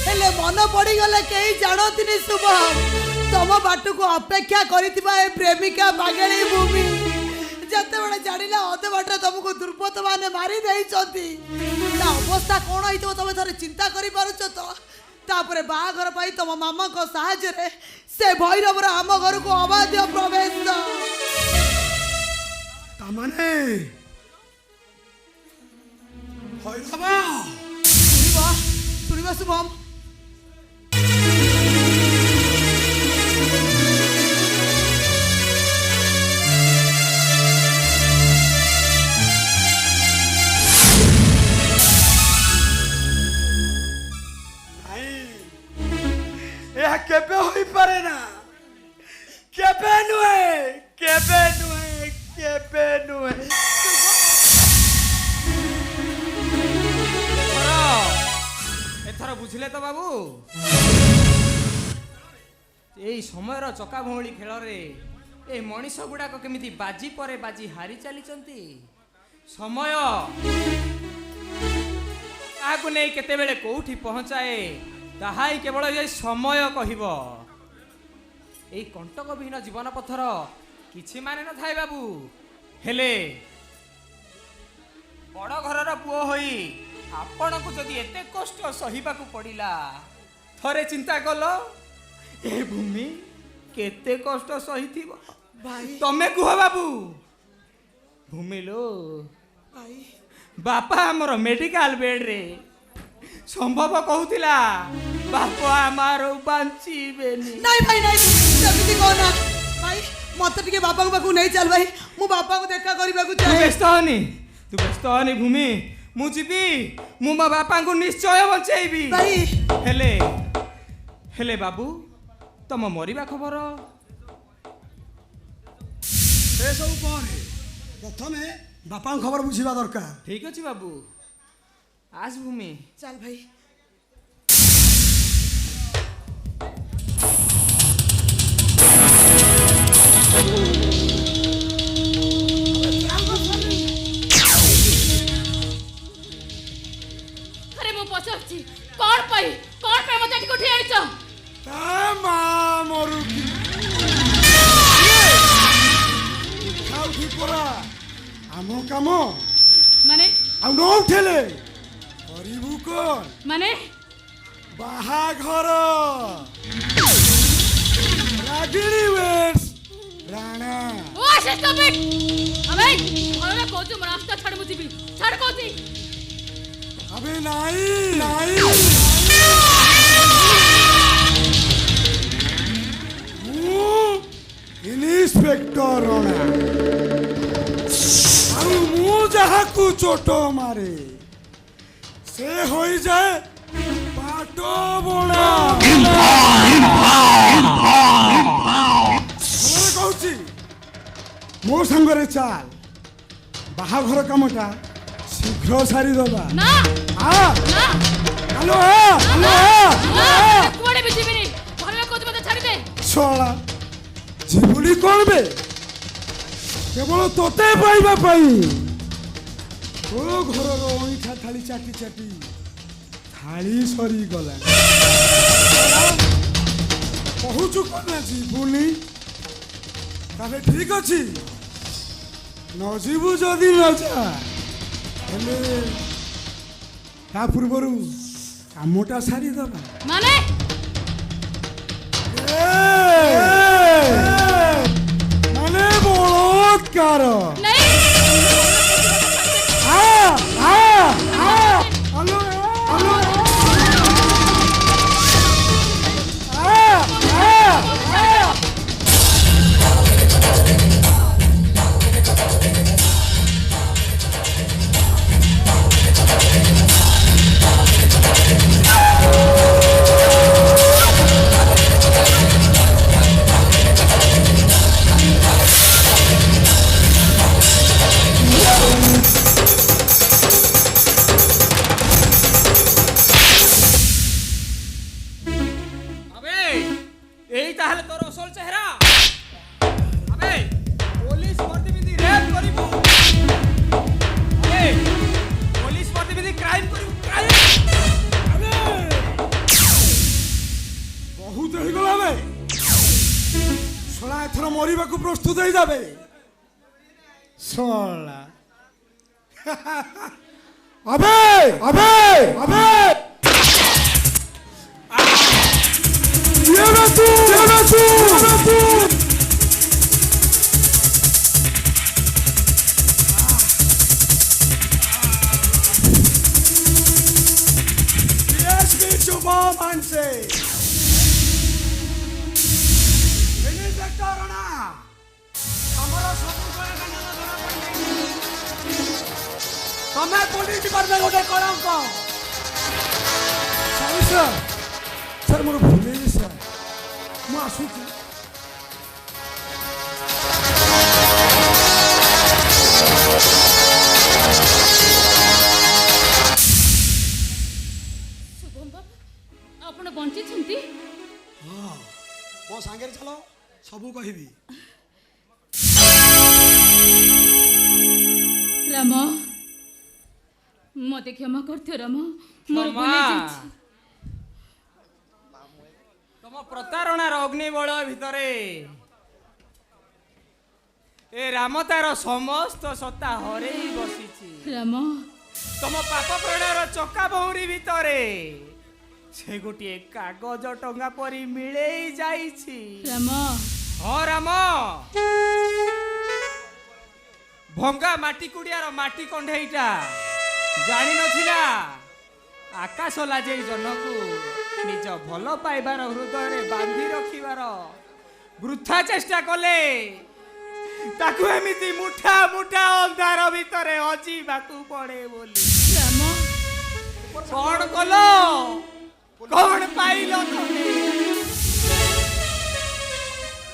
ହେଲେ ମନ ପଡ଼ିଗଲେ କେହି ଜାଣନ୍ତିନି ଶୁଭମ। ତମ ବାଟକୁ ଅପେକ୍ଷା କରିଥିବା ଏ ପ୍ରେମିକା ପାଗେଳି ଭୂମି ଯେତେବେଳେ ଜାଣିଲା ଅଧେ ବାଟରେ ତମକୁ ଦୁର୍ବୃତ୍ତ ମାନେ ମାରି ଦେଇଛନ୍ତି, ତା ଅବସ୍ଥା କ'ଣ ହେଇଥିବ ତମେ ଥରେ ଚିନ୍ତା କରିପାରୁଛ ତ? ତାପରେ ବାହାଘର ପାଇଁ ତମ ମାମାଙ୍କ ସାହାଯ୍ୟରେ ସେ ଭୈରବର ଆମ ଘରକୁ ଅବାଧ୍ୟ ପ୍ରବେଶ। ତାମାନେ ଭୈରବ ଶୁଣିବ ଶୁଭମ, ଏହା କେବେ ହୋଇପାରେ ନା। କେବେ ନୁହେଁ, କେବେ ନୁହେଁ, କେବେ ନୁହେଁ। ଏଥର ବୁଝିଲେ ତ ବାବୁ? ଏଇ ସମୟର ଚକାଭଉଁଳି ଖେଳରେ ଏ ମଣିଷ ଗୁଡାକ କେମିତି ବାଜି ପରେ ବାଜି ହାରି ଚାଲିଛନ୍ତି। ସମୟ କାହାକୁ ନେଇ କେତେବେଳେ କୋଉଠି ପହଞ୍ଚାଏ ତାହା ହିଁ କେବଳ ଏ ସମୟ କହିବ। ଏଇ କଣ୍ଟକ ବିହୀନ ଜୀବନ ପଥର କିଛି ମାନେ ନଥାଏ ବାବୁ। ହେଲେ ବଡ଼ ଘରର ପୁଅ ହୋଇ ଆପଣଙ୍କୁ ଯଦି ଏତେ କଷ୍ଟ ସହିବାକୁ ପଡ଼ିଲା, ଥରେ ଚିନ୍ତା କଲ ଏ ଭୂମି କେତେ କଷ୍ଟ ସହିଥିବ। ତମେ କୁହ ବାବୁ। ଭୂମି ଲୋ, ବାପା ଆମର ମେଡିକାଲ ବେଡରେ ସମ୍ଭବ କହୁଥିଲା ବାପ ଆମର ବଞ୍ଚିବେନି। ନାଇଁ ଭାଇ ନାଇଁ, ସେମିତି କହନା ଭାଇ। ମତେ ଟିକେ ବାପାଙ୍କ ପାଖକୁ ନେଇ ଚାଲ ଭାଇ, ମୁଁ ବାପାଙ୍କୁ ଦେଖା କରିବାକୁ ତୁ ଚାହେଁ। ବ୍ୟସ୍ତ ହନି, ତୁ ବ୍ୟସ୍ତ ହନି ଭୂମି, ମୁଁ ଯିବି। ମୁଁ ମୋ ବାପାଙ୍କୁ ନିଶ୍ଚୟ ବଞ୍ଚେଇବି। ଭାଇ ହେଲେ ହେଲେ ବାବୁ, ତମ ମରିବା ଖବର? ଏସବୁ ପରେ ପ୍ରଥମେ ବାପାଙ୍କ ଖବର ବୁଝିବା ଦରକାର। ଠିକ ଅଛି ବାବୁ, ଆସ ଭୂମି। ଚାଲ ଭାଇ। ଆରେ ମୁଁ ପଚାରୁଛି, କ'ଣ ପାଇଁ ମତେ ଏଠିକୁ ଉଠି ଆଣିଛ? ତା ମା ମରୁଛି ଖାଉଠି ପରା। ଆମ କାମ ମାନେ ଆଉ ନ ଉଠେଲେ କରିବୁ କଣ? ମାନେ ବାହାଘର। Ragini waits Rana. Oh stop it! अबे ଘରରେ କହୁଛୁ ମୋ ରାସ୍ତା ଛାଡ଼, ମୁଁ ଯିବି। ଛାଡ଼ କହୁଛି। ଆବେ ନାଇଁ ନାଇଁ, ମୁଁ ଇନ୍ସପେକ୍ଟର ରଣା। ଆଉ ମୁଁ ଯାହାକୁ ଚୋଟ ମାରେ ସେ ହୋଇଯାଏ ପାଟ ବଣା। କହୁଛି ମୋ ସାଙ୍ଗରେ ଚାଲ, ବାହାଘର କାମଟା ଶୀଘ୍ର ସାରିଦବା। ନା ଆ ନା ହ୍ୟାଲୋ ନା, କୁଆଡ଼େ ବି ଯିବିନି। ଘରରେ କହୁଛୁ ମତେ ଛାଡ଼ିଦେ। ଶଳା ଜୀବୁଲି କଣ ବେ? କେବଳ ତୋତେ ପାଇବା ପାଇଁ। ତୋ ଘରର ଅଇଁଠା ଥାଳି ଚାଟି ଚାଟି ଥାଳି ସରିଗଲା। କହୁଛୁ କ'ଣ ନା ଯିବୁନି ତାହେଲେ ଠିକ ଅଛି ନ ଯିବୁ ଯଦି ନ ଯା ହେଲେ ତା ପୂର୍ବରୁ କାମଟା ସାରିଦେବା ମାନେ ମାନେ ବଳାତ୍କାର ନାଇଁ আবে এই তাহলে তোর আসল চেহারা আবে পুলিশ বর্দি বিধি রেপ করিবু আবে পুলিশ বর্দি বিধি ক্রাইম করিবু ক্রাইম আরে ବହୁତ ହେଇଗଲା ବେ ଶଳା ଏଥର ମରିବାକୁ ପ୍ରସ୍ତୁତ ହେଇଯାବେ ଶଳା ଆବେ ଆବେ ଆବେ ତମେ ପୋଲିସ କରିବେ ଗୋଟେ କଳଙ୍କ ସାର୍ ମୋର ଭୁଲ ହେଇଛି ସାର୍ ମୁଁ ଆସୁଛି ଶୁଭମ ବାବୁ ଆପଣ ବଞ୍ଚିଛନ୍ତି ମୋ ସାଙ୍ଗରେ ଚାଲ ସବୁ କହିବି ରାମ ମତେ କ୍ଷମା କରିଥିବ ରାମ ମୋର ଭୁଲ ହେଇଯାଇଛି ତମ ପ୍ରତାରଣାର ଅଗ୍ନିବଳ ଭିତରେ ଏ ରାମ ତାର ସମସ୍ତ ସତ୍ତା ହରେଇ ବସିଛି ରାମ ତମ ପାପ ପ୍ରେରଣାର ଚକା ଭଉଁରୀ ଭିତରେ ସେ ଗୋଟିଏ କାଗଜ ଟଙ୍କା ପରି ମିଳେଇ ଯାଇଛି ରାମ ହଁ ରାମ ଭଙ୍ଗା ମାଟି କୁଡ଼ିଆର ମାଟି କଣ୍ଢେଇଟା ଜାଣିନଥିଲା ଆକାଶ ଲାଜେଇ ଜହ୍ନକୁ ନିଜ ଭଲ ପାଇବାର ହୃଦୟରେ ବାନ୍ଧି ରଖିବାର ବୃଥା ଚେଷ୍ଟା କଲେ ତାକୁ ଏମିତି ମୁଠା ମୁଠା ଅନ୍ଧାର ଭିତରେ ହଜିବାକୁ ପଡେ ବୋଲି ରାମ କଣ କଲ କଣ ପାଇଲ ତମେ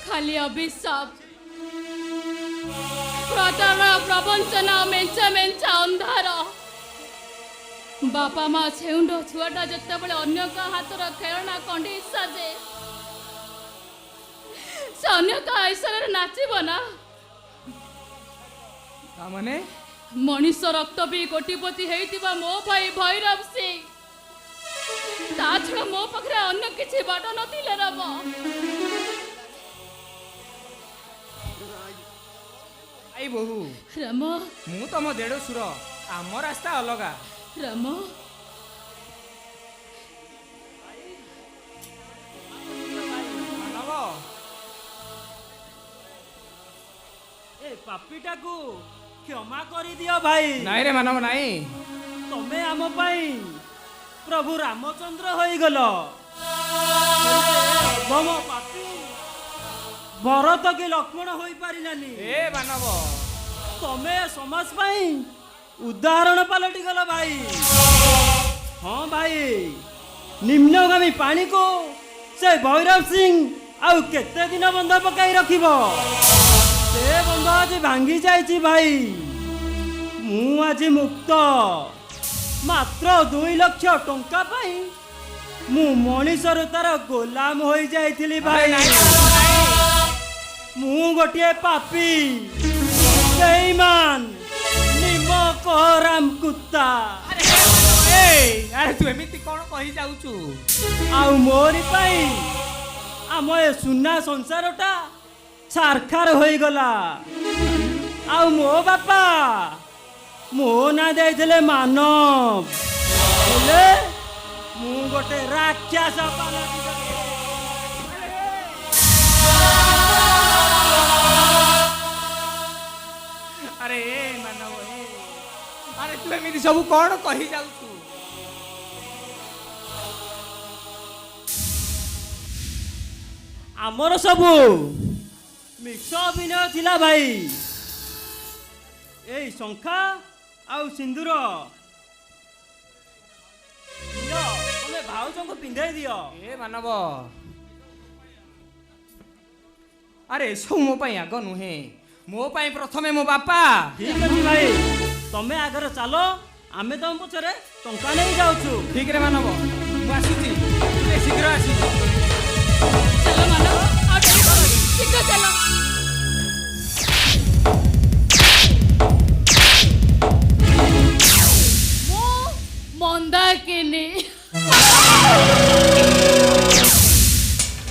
ଖାଲି ଅଭିଶାପ ପ୍ରତାରଣା ପ୍ରବଞ୍ଚନା ମେଞ୍ଚା ମେଞ୍ଚା ଅନ୍ଧାର ବାପା ମା ଛେଉଣ୍ଡ ଛୁଆଟା ଯେତେବେଳେ ଅନ୍ୟ କାହା ହାତର ଖେଳଣା କଣ୍ଢେଇ ସାଜେ ସେ ଅନ୍ୟ କାହା ଈଶ୍ୱରରେ ନାଚିବ ନା ମାନେ ମଣିଷ ରକ୍ତ ପିଇ କୋଟିପତି ହେଇଥିବା ମୋ ଭାଇ ଭୈରବ ସିଂ ତା ଛଡ଼ା ମୋ ପାଖରେ ଅନ୍ୟ କିଛି ବାଟ ନଥିଲା ରାମ ଆଇ ବୋହୁ ରାମ ମୁଁ ତମ ଦେଢ଼ଶୁର ଆମ ରାସ୍ତା ଅଲଗା ରାମ ମାନବ ଏ ପାପିଟାକୁ କ୍ଷମା କରିଦିଅ ଭାଇ ନାଇଁ ରେ ମାନବ ନାଇଁ ତମେ ଆମ ପାଇଁ ପ୍ରଭୁ ରାମଚନ୍ଦ୍ର ହୋଇଗଲ ଭମ ପାପି ଭରତ କି ଲକ୍ଷ୍ମଣ ହୋଇପାରିଲାନି ଏ ମାନବ ତମେ ସମାଜ ପାଇଁ ଉଦାହରଣ ପାଲଟିଗଲ ଭାଇ ହଁ ଭାଇ ନିମ୍ନଗାମୀ ପାଣିକୁ ସେ ଭୈରବ ସିଂ ଆଉ କେତେ ଦିନ ବନ୍ଧ ପକାଇ ରଖିବ ସେ ବନ୍ଧ ଆଜି ଭାଙ୍ଗି ଯାଇଛି ଭାଇ ମୁଁ ଆଜି ମୁକ୍ତ ମାତ୍ର 2 ଲକ୍ଷ ଟଙ୍କା ପାଇଁ ମୁଁ ମଣିଷରୁ ତାର ଗୋଲାମ ହୋଇଯାଇଥିଲି ଭାଇ ମୁଁ ଗୋଟିଏ ପାପୀ ବେଇମାନ ନିମକ ରାମ କୁତ୍ତା ଆରେ ତୁ ଏମିତି କଣ କହି ଯାଉଛୁ ଆଉ ମୋରି ପାଇଁ आम ए सुना संसारटा सारखार होईगला आउ मो बापा मो ना देइथिले मानव हेले मु गोटे राक्षस पालटी अरे मानव अरे तू एମିତି ସବୁ କଣ କହି ଯାଉଛୁ? आमर सबू मिक्स अभिनय थिला भाई ए शंखा आउ सिंदूर दियो तमे भाउजों को पिंधाई दियो ए मानव अरे ଏସବୁ ମୋ ପାଇଁ ଆଗ ନୁହେଁ ମୋ ପାଇଁ ପ୍ରଥମେ ମୋ ବାପା। ठीक अछि भाई तमे आगर चलो आमे तम पछरे टंका नहीं जाउछु। ठीक रे मानव ମୁଁ ଆସୁଛି ତୁ ଶୀଘ୍ର ଆସିବୁ। चलो मानव और डेरी करो शीघ्र चलो। मो मंदाकिनी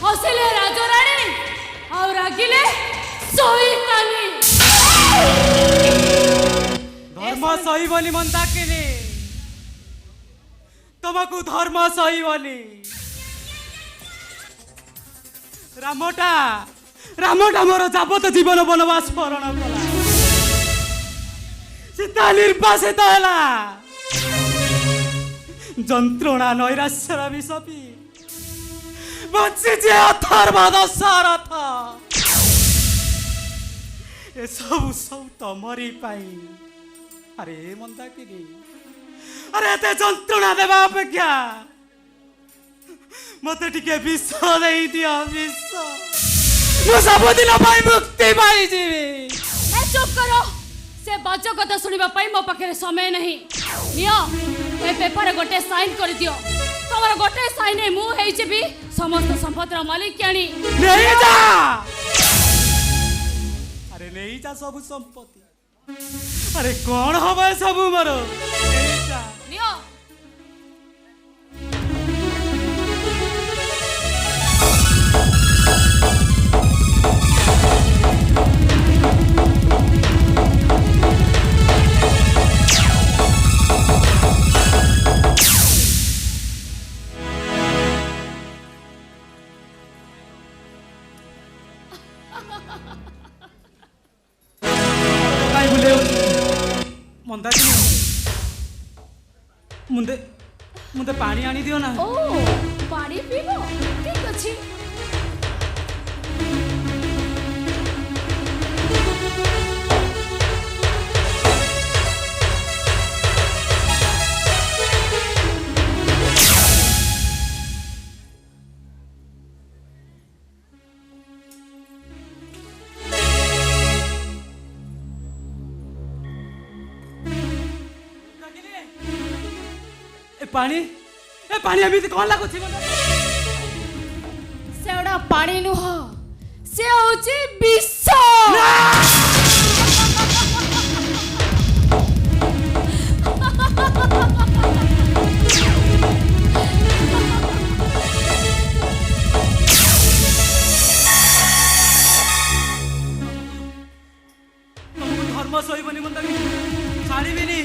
हसिले राजराणी और रागिले सोईतानी धर्म सही बोली मंदाकिनी तुमको धर्म सही बोली रामटा रामटा मोर जाबत जीवन वनवास स्मरण कला सीता निर्वासित होला যন্ত্রণা নৈরাশ্যর বিষপি বঞ্চিছে অথর্ব দশরথ এসবু সব তমরি পাই আরে মন্দাকিনী আরে এতে যন্ত্রণা দেবা অপেক্ষা মতে টিকে বিষ দেই দিও বিষ মু ସବୁଦିନ ପାଇଁ ମୁକ୍ତି ପାଇଯିବି। ए चुप करो से बाजो कथा सुनिबा पाई मो पाखरे समय नहीं नियो ए पेपर गोटे साइन कर दियो तमर गोटे साइन मु हेइ जेबी समस्त संपत्तिर मालिक यानी नहीं जा अरे नहीं जा सब संपत्ति अरे कौन हवा सब मोर नहीं जा नियो କାଇଁ ବୁଲେଉ ମନ୍ଦାକିନି ମୁନ୍ଦେ ମୁନ୍ଦେ ପାଣି ଆଣି ଦିଅ ନା ओ पानी पीबो ठीक अछि ए पानी एମିତି କଣ ଲାଗୁଛି सेउडा पानी नुह से होची विष ତମକୁ ଧର୍ମ ସହିବନି ମନ୍ଦାକିନି ଛାଡ଼ିବିନି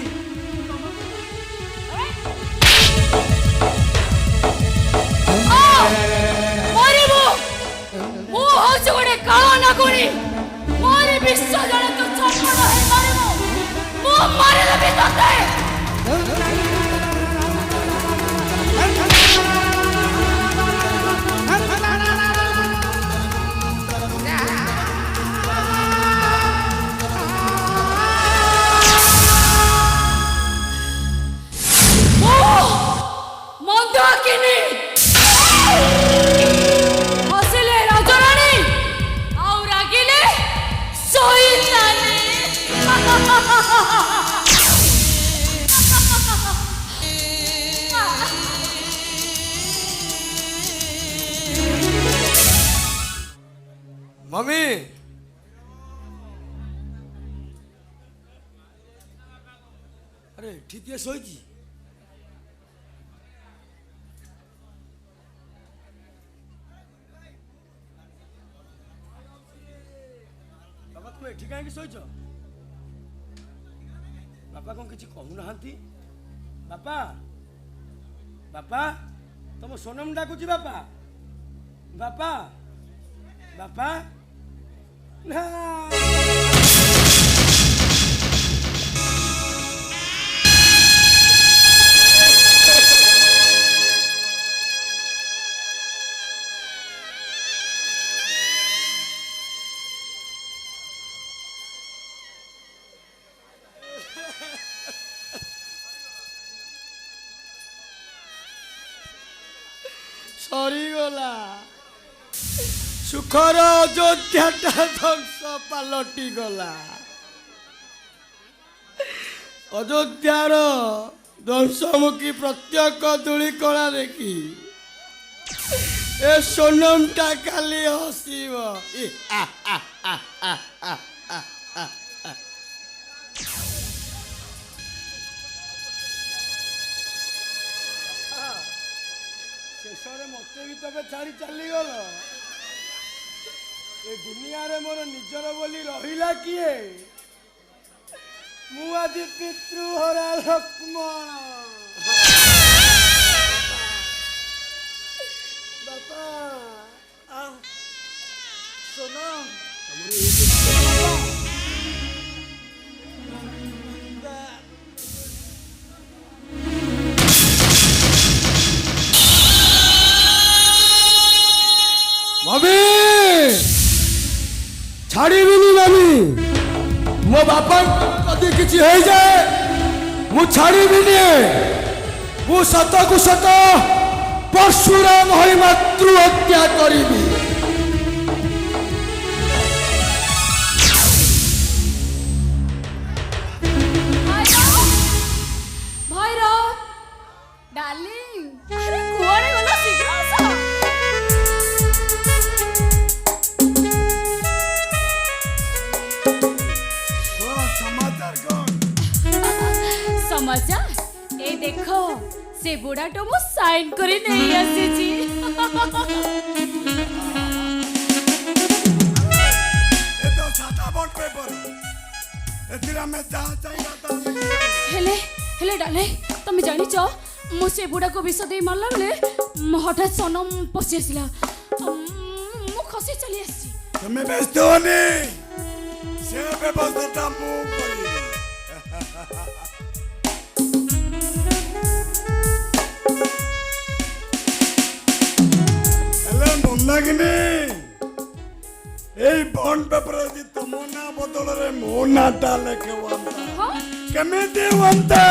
मरिबो मु होची गोटे काळो नागुणी मोरी विश्व जणे तो छपड़ हे मरिबो मु मारि देबी तते मंदाकिनी हसिले राजराणी और रागिले सोईतानी मम्मी अरे ठीक है सोईची ଏଠି କାହିଁକି ଶୋଇଛ? ବାପା କଣ କିଛି କହୁନାହାନ୍ତି? ବାପା ବାପା ତମ ସୋନମ ଡାକୁଛି ବାପା ବାପା ବାପା ନା ସରିଗଲା ସୁଖର ଅଯୋଧ୍ୟାଟା ଧ୍ୱଂସ ପାଲଟି ଗଲା। ଅଯୋଧ୍ୟାର ଧ୍ୱଂସମୁଖୀ ପ୍ରତ୍ୟେକ ଧୂଳି କଳା ଦେଖି ଏ ସୋନମଟା କାଲି ହସିବ। ଶେଷରେ ମତେ ବି ତମେ ଛାଡ଼ି ଚାଲିଗଲ। ଏ ଦୁନିଆରେ ମୋର ନିଜର ବୋଲି ରହିଲା କିଏ? ମୁଁ ଆଜି ପିତୃହରା ଲକ୍ଷ୍ମଣ। ବାପା ମାମି ଛାଡ଼ିବିନି ମାମି। ମୋ ବାପା ଯଦି କିଛି ହେଇଯାଏ ମୁଁ ଛାଡ଼ିବିନି। ମୁଁ ସତକୁ ସତ ପରଶୁରାମ ହୋଇ ମାତୃ ହତ୍ୟା କରିବି। ଭୈରବ ଡାର୍ଲିଂ, ଆରେ କୁଆଡ଼େ ଗଲ? ଶୀଘ୍ର ଆସ। समाचार ए देखो से बुढ़ाटा मु साइन करे नहीं आसीची। ଏ ତ ସାଟା ବଣ୍ଡ ପେପର। ଏଥିରେ ଆମେ ଯାହା ଚାହିଁବା ତାହା हेले हेले डाले तुम जानी च मु से बुढ़ा को विष दे मारला बेले हठात सनम पसी आसिला। मु खसी चली आसी। ତମେ ବ୍ୟସ୍ତ ହନି। ସେ ବ୍ୟବସ୍ଥାଟା ମୁଁ କରିବି। ହେଲେ ମନ୍ଦାକିନି ଏଇ ବଣ୍ଡ ପେପର ଯଦି ତମ ନାଁ ବଦଳରେ ମୋ ନାଁଟା ଲେଖିବନ୍ତା हाँ କେମିତି ହୁଅନ୍ତା?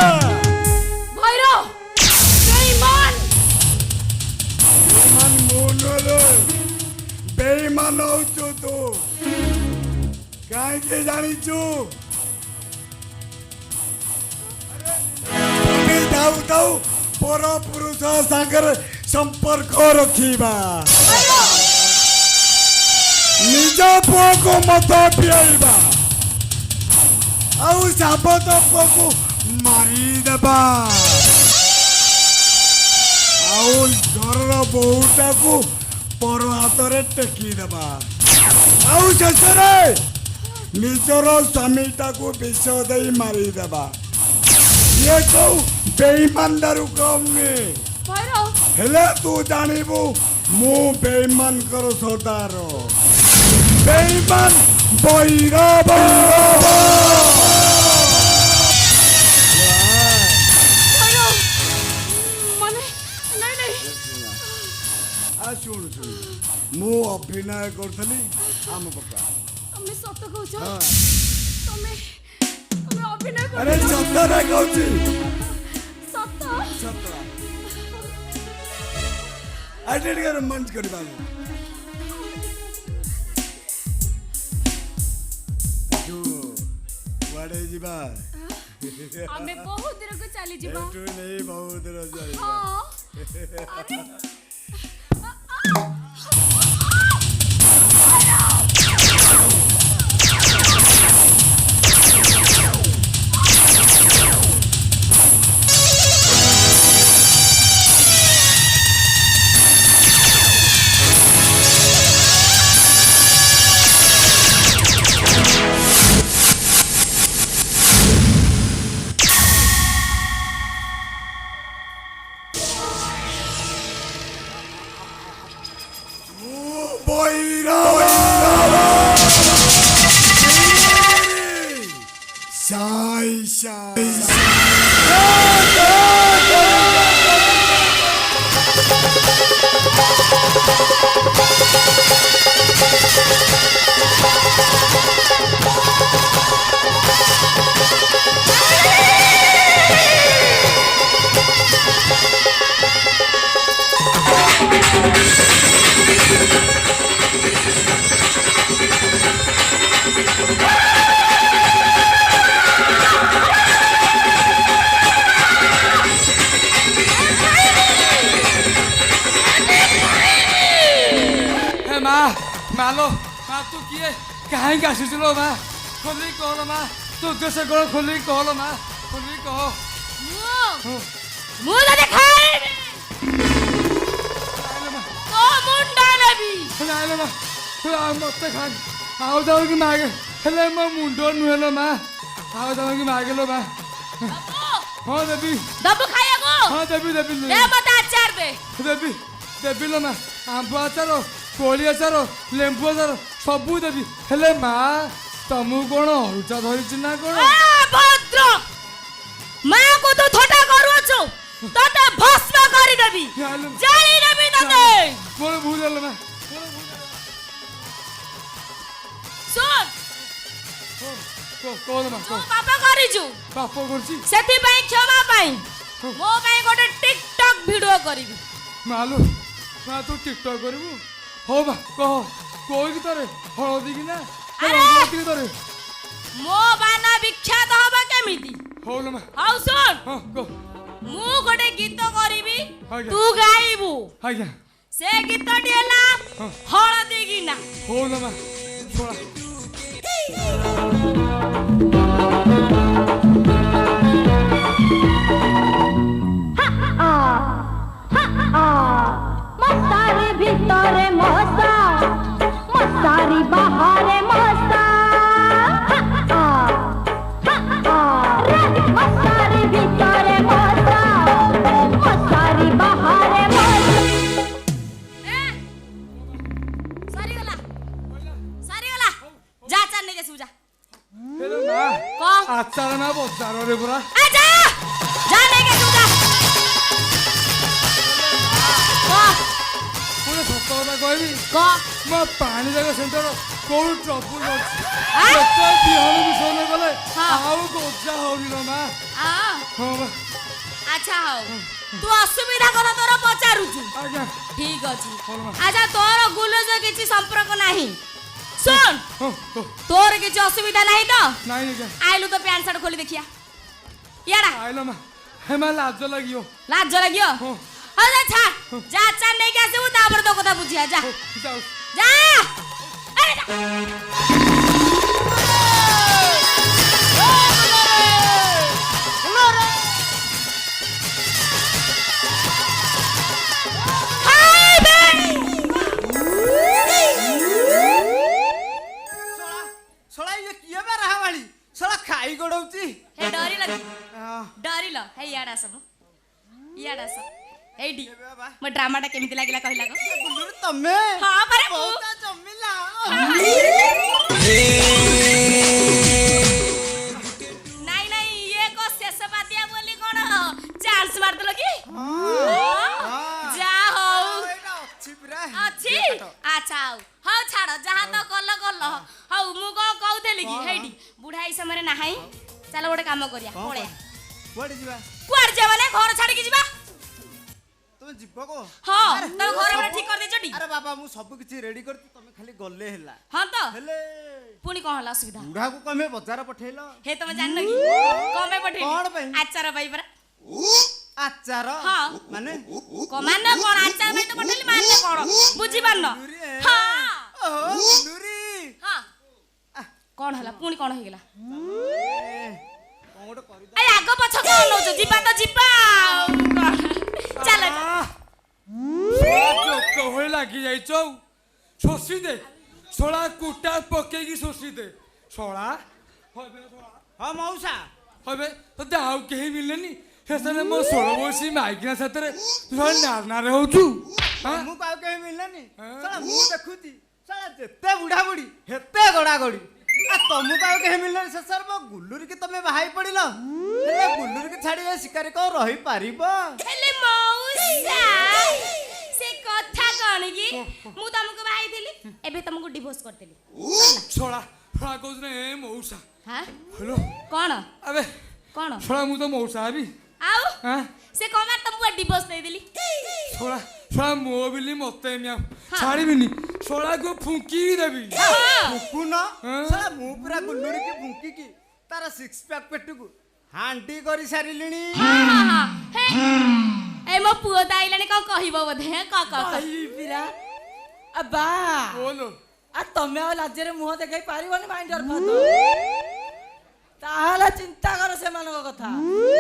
भैरव बेईमान ବେଇମାନ ମୁଁ ନୁହେଁ, ବେଇମାନ ହଉଛୁ ତୁ। କାହିଁକି ଜାଣିଛୁ? ଆମେ ଥାଉ ଥାଉ ପର ପୁରୁଷ ସାଙ୍ଗରେ ସମ୍ପର୍କ ରଖିବା। ନିଜ ପୁଅକୁ ମଦ ପିଆଇବା ଆଉ ସାବତ ପୁଅକୁ ମାରିଦେବା ଆଉ ଘରର ବୋହୂଟାକୁ ପର ହାତରେ ଟେକିଦେବା ଆଉ ଶେଷରେ ନିଜର ସ୍ୱାମୀଟାକୁ ବିଷ ଦେଇ ମାରିଦେବା। ଇଏ କୋଉ ବେଇମାନଦାରୁ କମ୍ ନୁହେଁ। भैरव ହେଲେ ତୁ ଜାଣିବୁ ମୁଁ ବେଇମାନଙ୍କର ସର୍ଦ୍ଦାର। ବେଇମାନ ଭୈରବ। भैरव माने नहीं नहीं ଶୁଣୁ ଶୁଣୁ ମୁଁ ଅଭିନୟ କରୁଥିଲି ଆମ ପକା। तुम सत कहछ हाँ। तुम अभिनय ଆରେ ସତରେ କହୁଛି सत ସତ। ଆଜି ଟିକେ ରୋମାଞ୍ଚ କରିବା। କୁଆଡ଼େ ଯିବା? आमे बहुत दूर को चली जीवा। ଏଠୁ ନେଇ ବହୁତ ଦୂର ଯିବା। हाँ সাই সাই हे माँ मालो माँ तू किए कहीं का आसिलो माँ खोली कह माँ तू कैसे कौन खोली कह माँ खोली कह ମୁଁ ତତେ ଖାଇବି ତୋ ମୁଣ୍ଡ ନେବି ନାଇଲୋ ମା ତୁ ମତେ ଖା ଆଉ ଯାଉ କି ମାଗେ ହେଲେ ମୋ ମୁଣ୍ଡ ନୁହେଁ ଲୋ ମା ଆଉ ଯାଉ କି ମାଗେ ଲୋ ମା ହଁ ଦେବି ଦବୁ ଖାଇବାକୁ ହଁ ଦେବି ଦେବି ଦେ ମତେ ଆଚାର ଦେ ଦେବି ଦେବି ଲୋ ମା ଆମ୍ବ ଆଚାର କୋଳି ଆଚାର ଲେମ୍ବୁ ଆଚାର ସବୁ ଦେବି ହେଲେ ମା ତମକୁ କଣ ଅରୁଚା ଧରିଛି ନା କଣ ଭଦ୍ର ମାକୁ ତୁ ଥଟା କରୁଅଛୁ ତତେ ଭସ୍ମ କରିଦେବି ଜାଳି ଦେବି ତତେ ମୋର ଭୁଲ ହେଲା ମା ଶୁଣ କଣ ମା ତୁ ପାପ କରିଛୁ ପାପ କରୁଛି ସେଥିପାଇଁ କ୍ଷମା ପାଇଁ ମୋ ପାଇଁ ଗୋଟେ ଟିକଟକ୍ ଭିଡିଓ କରିବି ମାଲୁ ମା ତୁ ଟିକଟକ୍ କରିବୁ ହଉ ମା କହ କୋଉ ଗୀତରେ ହଳଦୀ କି ନା ଗୀତରେ ମୋ ବାନା ବିଖ୍ୟାତ ହବ କେମିତି ହଉ ଲୋ ମା ହଉ ଶୁଣ ହଁ କହ ମୁଁ ଗୋଟେ ଗୀତ କରିବି ଆଜ୍ଞା। ତୁ ଗାଇବୁ ଆଜ୍ଞା ସେ ଗୀତଟି ହେଲା ହଳଦୀ ଗିନା ହଉ ଲୋ ମା ଶୁଣା ମଶାରୀ ଭିତରେ ମଶା ମଶାରୀ ବାହାରେ ମଶା ମଶାରୀ ଭିତରେ ମଶା ମଶାରୀ ବାହାରେ ମଶା ସରିଗଲା ସରିଗଲା ଯା ଚାଲ ନେଇକି ଆସିବୁ ଯା ହେଲେ ମା କହ ଆଚାର ନା ବଜାରରେ ପୁରା ଆ ଯା ଯା ନେଇକି ଆସିବୁ ଯା କହ ପୁଣି ସତ କଥା କହିବି କହ ମୋ ପାଣି ଯାକ ସେଣ୍ଟର କୋଉ ଟ୍ରବୁଲ ଅଛି ଆଁ? କେତେ ବିହନ ବିଷୟ ଗଲେ ହଁ। ଆଉ ଗଜା ହଉନି ଲୋ ମା ଆ ହଁ ମା ଆଚ୍ଛା ହଉ ତୁ ଅସୁବିଧା କଥା ତୋର ପଚାରୁଛୁ ଆଜ୍ଞା ଠିକ ଅଛି ଭଲ ମା। ଆଚ୍ଛା ତୋର ଗୁଲଜ କିଛି ସମ୍ପର୍କ ନାହିଁ ଶୁଣ ହଁ ହଁ ତୋର କିଛି ଅସୁବିଧା ନାହିଁ ତ ନାଇଁ ଆଜ୍ଞା ଆଇଲୁ ତ ପ୍ୟାଣ୍ଟ ସାର୍ଟ ଖୋଲି ଦେଖିଆ ଇଆଡା ଆଇଲ ମା ହେ ମା ଲାଜ ଲାଗିବ ଲାଜ ଲାଗିବ ହଁ ହଉ ଯା ଛାଡ ଯା ଚାଲ ନେଇକି ଆସିବୁ ତାପରେ ତୋ କଥା ବୁଝିଆ ଯା ହଉ ଯାଉ ଯା ଆରେ ଯା ଶଳା ଇଏ କିଏ ବା ରାହାବାଳି ଶଳା ଖାଇ ଗଡଉଛି ହେ ଡରିଲ କି ଡରିଲ ହେ ଇଆଡେ ଆସ ଇଆଡେ ଆସ ଏଇଠି ମୋ ଡ୍ରାମାଟା କେମିତି ଲାଗିଲା କହିଲା କ ଗୁଲୁରୁ ତମେ ହଁ ପରା ମୁଁ ବହୁତ ଜମିଲା ନାଇଁ ନାଇଁ ଇଏ କ ଶେଷ ପାତିଆ ବୋଲି କଣ ଚାନ୍ସ ମାରିଦେଲ କି ଯା ହଉ ଏଇଟା ଅଛି ପୁରା ଅଛି ଆଚ୍ଛା ହଉ ହଉ ଛାଡ ଯାହା ତ କଲ କଲ ହଉ ମୁଁ କଣ କହୁଥିଲି କି ହେଇଠି ବୁଢା ଏଇ ସମୟରେ ନାହିଁ ଚାଲ ଗୋଟେ କାମ କରିବା ପଳେଆ କୁଆଡେ ଯିବା କୁଆଡେ ଯିବା ମାନେ ଘର ଛାଡିକି ଯିବା ତମେ ଯିବ କో ହଁ ତମେ ଘର ଭଡ଼ା ଠିକ କରିଦେଇଛ ଟି ଆରେ ବାବା ମୁଁ ସବୁ କିଛି ରେଡି କରିଛି ତମେ ଖାଲି ଗଲେ ହେଲା ହଁ ତ ହେଲେ ପୁଣି କଣ ହେଲା ଅସୁବିଧା ବୁଢାକୁ କମେ ବଜାର ପଠେଇଲ ହେ ତମେ ଜାଣିନ କି କଣ ପାଇଁ ପଠେଇଲି କଣ ପାଇଁ? ଆଚାର ପାଇଁ ପରା ଆଚାର ହଁ। ମାନେ ମାନେ କଣ ଆଚାର ପାଇଁ ତ ପଠେଇଲି ମାନେ କଣ ବୁଝିପାରୁନ ହଁ ଓହୋ ଗୁଲୁରି ହଁ କଣ ହେଲା ପୁଣି କଣ ହେଇଗଲା କଣ ଗୋଟେ କରିଦ ଏଇ ଆଗ ପଛ କଣ ନଉଛ ଯିବା ତ ଯିବା ଆଉ କଣ ଚାଲ ଚୋକ ଭଳି ଲାଗି ଯାଇଛ ଆଉ ଶୋଷି ଦେ ଶଳା କୁଟା ପକେଇକି ଶୋଷି ଦେ ଶଳା ହଁ ମଉସା ହବେ ତତେ ଆଉ କେହି ମିଳିଲେନି ଶେଷରେ ମୋ 16 ବର୍ଷ ମାଇକିନା ସାଥିରେ ତୁ ଶଳା ନାରେ ହଉଛୁ ତମକୁ ଆଉ କେହି ମିଳିଲାନି ଶଳା ମୁଁ ଦେଖୁଛି साला जेते बुढ़ा बुढ़ी हेते गड़ा गड़ी आ तुमको आउ के मिलल से सर मो गुल्लुरी के तमे बाहाई पड़िलो हेले गुल्लुरी के छाड़ी ए शिकारी को रही पारिबो हेले मौसा से कथा कौन की मु तुमको बाहाई थिली एबे तुमको डिवोर्स कर देली छोड़ा छोड़ा कहूँ ने मौसा हां हेलो कौन अबे कौन छोड़ा मु तो मौसा भी आउ हाँ से कमार तुमको डिवोर्स दे देली छोड़ा छोड़ा मो बिल्ली मते मिया छाड़ी बिनी छोड़ा को फुंकी देबी फुकुन हाँ? साला मु पूरा गुल्लुरी के फुंकी की तारा सिक्स पैक पेटुको हांडी करी सारिलिनी ए मो पुओ दाइलाने का कहिबो बोधे का ପିରା ଆ ବା बोलो ଆ ତମେ ଆଉ ଲାଜରେ ମୁହଁ ଦେଖାଇ ପାରିବନି ମାଇଣ୍ଡର ଫାଦ ତାହେଲେ ଚିନ୍ତା କର ସେମାନଙ୍କ କଥା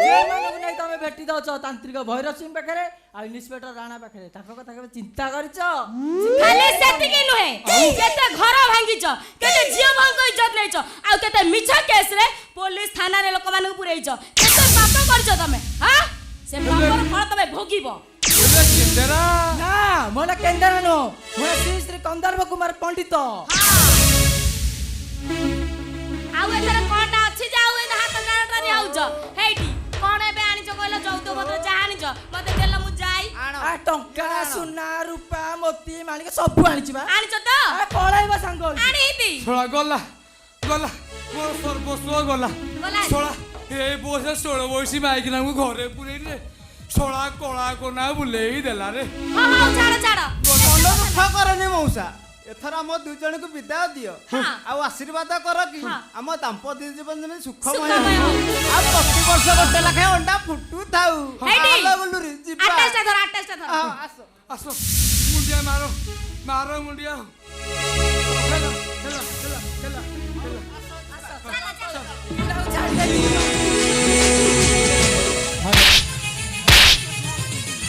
ଯେମାନଙ୍କୁ ନେଇ ତମେ ଭେଟି ଦଉଛ ତାନ୍ତ୍ରିକ ଭୈରବ ସିଂ ପାଖରେ ଆଉ ଇନ୍ସପେକ୍ଟର ରାଣା ପାଖରେ ତାଙ୍କ କଥା କେବେ ଚିନ୍ତା କରିଛ ଖାଲି ସେତିକି ନୁହେଁ କେତେ ଘର ଭାଙ୍ଗିଛ କେତେ ଝିଅ ଭାଇଙ୍କ ଇଜ୍ଜତ ନେଇଛ ଆଉ କେତେ ମିଛ କେସ୍ ରେ ପୋଲିସ ଥାନାରେ ଲୋକମାନଙ୍କୁ ପୁରେଇଛ କେତେ ପାପ କରିଛ ତମେ ହାଁ ସେ ପାପର ଫଳ ତମେ ଭୋଗିବ बोले केंदरा ନା ମୋର କେନ୍ଦାର ନୁହଁ ମୋର ଶ୍ରୀ ଶ୍ରୀ କନ୍ଦର୍ପ କୁମାର ପଣ୍ଡିତ ଆଉ ଏଥର କଣଟା ଅଛି ଯେ ଆଉ ଏଇ ହାତ ନାଳଟାରେ ଆଉଛ ହେଇଟି କଣ ଏବେ ଆଣିଛ କହିଲ ଯୌତୁକ ପତ୍ର ଯାହା ଆଣିଛ ମତେ ଦେଲ ମୁଁ ଯାଇ ଆ ଟଙ୍କା ସୁନା ରୂପା ମୋତି ମାଣିକ ସବୁ ଆଣିଛି ବା ଆଣିଛ ତ ଆ ପଳେଇବ ସାଙ୍ଗ ଆଣିହିତି छोड़ा गला गला मोर सर्वस्व गला ଗଲା छोड़ा ए बोसे 16 बयसी माइक ना घरे पुरे रे छोड़ा कोला कोना बुलेई देला रे ହଁ ହଉ ଛାଡ଼ ଛାଡ଼ ମନ ଦୁଃଖ କରନି ମଉସା ଏଥର ଆମ ଦୁଇ ଜଣଙ୍କୁ ବିଦାୟ ଦିଅ ହଁ। ଆଉ ଆଶୀର୍ବାଦ କର କି ହଁ। ଆମ ଦାମ୍ପତ୍ୟ ଜୀବନ ଯେମିତି ସୁଖମୟ ସୁଖମୟ ହଉ ହଉ। ଆଉ ପ୍ରତିବର୍ଷ ଗୋଟେ ଲେଖାଏଁ ଅଣ୍ଡା ଫୁଟୁଥାଉ ହେଇଟି। ଆଲୋ ଗୁଲୁରି ଯିବା ଆଟାଚଟା ଧର ଆଟାଚଟା ଧର ହଁ, ଆସ आसो मुंडिया मारो मारो मुंडिया हेला हेला हेला हेला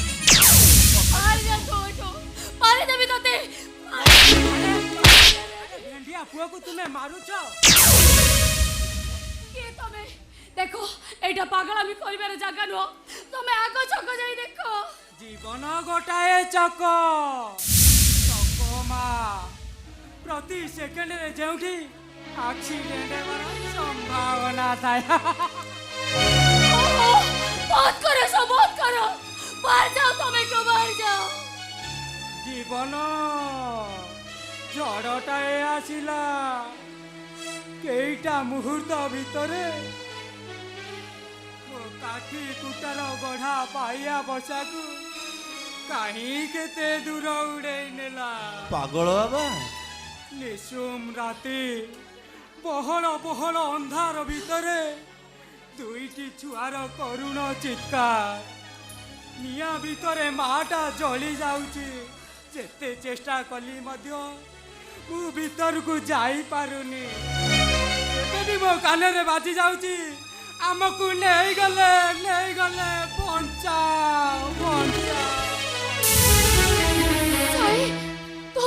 ମାରି ଯା ତୋଠୁ ମାରି ଦେବି ତତେ भेंडिया पुआ को तुम्हें मारुଛ କିଏ ତମେ ଦେଖ ଏଇଟା ପାଗଳାମି କରିବାର ଜାଗା ନୁହଁ ତମେ ଆଗ ଛକ ଯାଇ ଦେଖ जीवन गोटाए चक चक मा प्रति सेकेंड रे जेउठी एक्सीडेंट हेबार संभावना थाए ओहो, बहुत करो सब बहुत करो बाहर जाओ तमें क्यों बाहर जाओ जीवन झड़टाए आसिला केईटा मुहूर्त भितरे मो काठी कुटार गढ़ा पाइया बसा को कहीं केते दूर उड़े नेला ପାଗଳ ବାବା निशुम राति बहल बहल अंधार भितरे दुईटी छुआर करुण चित्कार निया भितरे माटा जली जाउची जेते चेष्टा कली मध्य मु भीतर को जाई पारुनी एबे मो काने रे बाजी जाउची आमको नहीं गले बचाओ बचाओ साई तो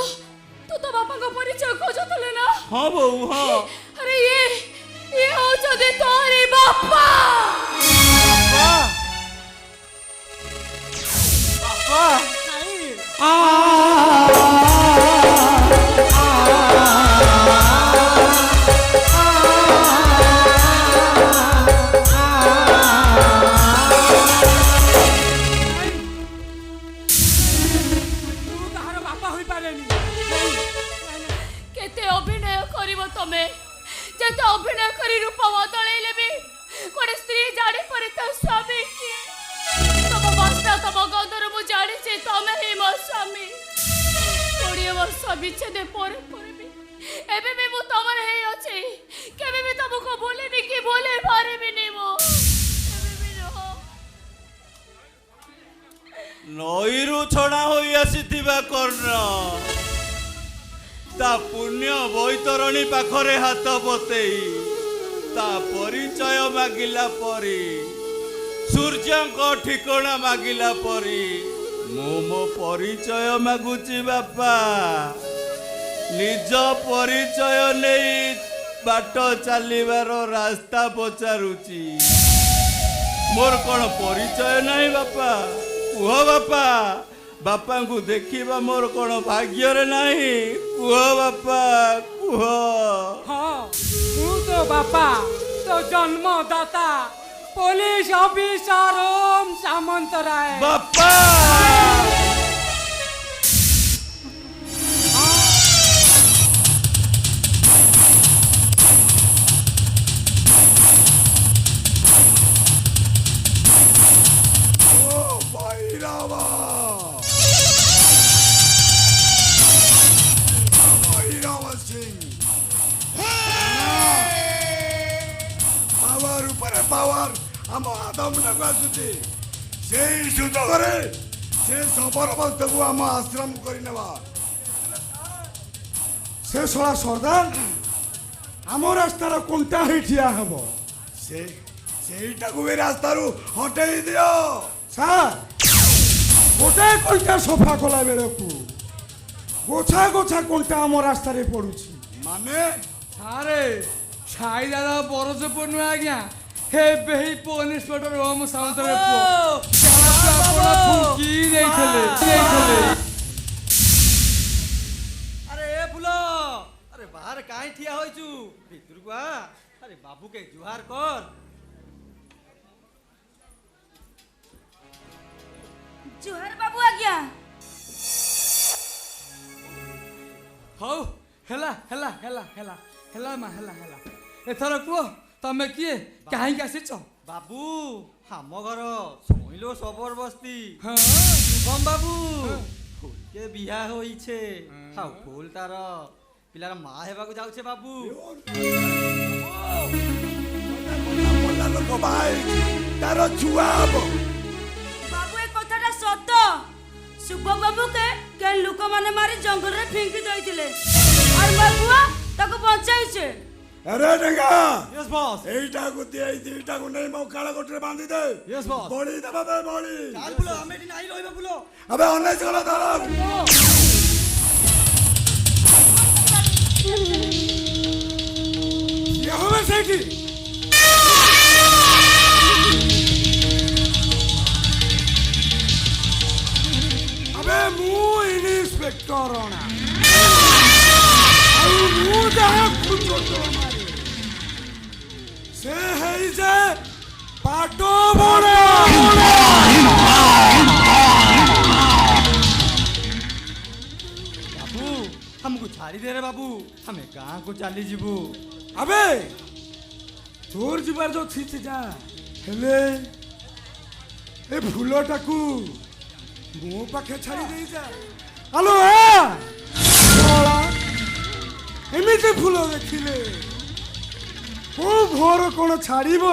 तो बापा का परिचय खोजतले ना ହଁ ବୋଉ ହଁ अरे ये हो जदे तोरी बापा बापा तू कहार बापा होई पारेनी केते अभिनय करिवो तमे जेते अभिनय करी रूप बदलैले भी कोडे स्त्री जाडी परे त स्वामी की तम बस्ता तम गंधर मु जाडी छे तमे ही मो स्वामी 20 वर्ष विच्छेद परे परे भी एबे भी मु तमर हे अछि केबे भी तमको बोलेनी कि बोले पारे भी नहीं मो एबे भी रहो ନଈରୁ ଛଡ଼ା ହୋଇ ଆସିଥିବା କର୍ଣ୍ଣ ତା ପୁଣ୍ୟ ବୈତରଣୀ ପାଖରେ ହାତ ପତେଇ ତା ପରିଚୟ ମାଗିଲା ପରି ସୂର୍ଯ୍ୟଙ୍କ ଠିକଣା ମାଗିଲା ପରି ମୁଁ ମୋ ପରିଚୟ ମାଗୁଛି ବାପା ନିଜ ପରିଚୟ ନେଇ ବାଟ ଚାଲିବାର ରାସ୍ତା ପଚାରୁଛି ମୋର କ'ଣ ପରିଚୟ ନାହିଁ ବାପା କୁହ ବାପା बापा को देखिबा मोर कोन भाग्य नहीं कुह बापा कुह हाँ ମୁଁ ତୋ ବାପା ତୋ ଜନ୍ମଦାତା ପୋଲିସ ଅଫିସର ଓମ୍ ସାମନ୍ତରାୟ। बापा ओ भैरवा भैरव सिंह पावर ऊपर पावर आम आदमटा को आसुची से सुযোগরে से जबरदस्त को आम आश्रम करनेबा से शला सरदार आम रास्तार कोंटा ही ठिया हब से ସେଇଟା କୁ ବି ରାସ୍ତାରୁ ହଟେଇ ଦିଅ। ସାର୍ ଗୋଟାଏ କଣ୍ଟା ସଫା କଲା ବେଳକୁ ଗୋଛା ଗୋଛା କଣ୍ଟା ଆମ ରାସ୍ତାରେ ପଡୁଛି। ମାନେ ସାରେ ସାଇ ଦାଦା ବରଜ ପଡୁନୁ ଆଜ୍ଞା ଏବେ ହିଁ ଇନ୍ସପେକ୍ଟର ଓମ୍ ସାମନ୍ତରାୟ ପୁଅ ଯାହାକୁ ଆପଣ ଫୁଙ୍କି ଦେଇଥିଲେ। अरे ए फुलो अरे बाहर काहे ठिया होइछु भितर को आ अरे बाबू के जुहार कर। जुहर बाबू आज्ञा ହଉ ହେଲା ହେଲା ହେଲା ହେଲା ହେଲା ମା ହେଲା ହେଲା ଏଥର କୁହ ତମେ କିଏ କାହିଁକି ଆସିଛ? बाबू हम घर सोइलो सबरबस्ती ହଁ शुभम बाबू फूल के बिहा होइछे हाउ फूल तार पिलार मा हेबा को जाउछे बाबू। ମଲା ଲୋକ ବାହା ହେଇଛି ତାର ଛୁଆ ହବ। बाबू ए कथाटा सत शुभम बाबू के लोक माने मारी जंगल रे फेंकी देइथिले और बाबूआ ताको बचाइछे। अरे डेंगा यस बॉस এইটা কো দিই এইটা কো নেই মো কালা কোটরে বাঁধি দে। यस बॉस বড়ি দেবা বে বড়ি चाल फुलो हमें एठी नाही रहबे फुलो। আবে অনেক চলো ধর ଇଏ হবে ସେଇଠି আবে ମୁଁ ইন্সপেক্টর না ଆଉ ମୁଁ ଯାହା ଖୋଜୁଛ ମାରି ସେ ହେଇছে ପାଟ ବଡ଼ बाबू हमको छाड़ी दे रे बाबू हमें गांव को चली जीबू। আবে তোর ଯିବାର ଯୋଉ ଥିଛି ଯା ହେଲେ ଏ ଫୁଲଟାକୁ ମୋ ପାଖେ ଛାଡ଼ି ଦେଇ ଯା। ଆଲୋ ଏମିତି ଫୁଲ ଦେଖିଲେ କୋଉ ଘର କଣ ଛାଡ଼ିବ?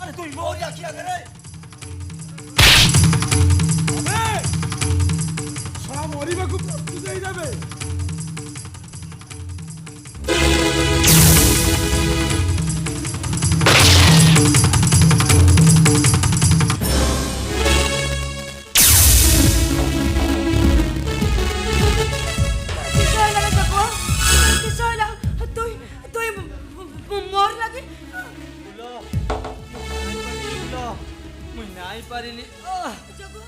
अरे तू मोर या किया करे ଛଡ଼ା ମରିବାକୁ ପ୍ରସ୍ତୁତ ହେଇଯାବେ। किसोइला रे बाबू किसोइला तुई तुई मोर लागी फुलो फुलो मुई नाही पारिली जगु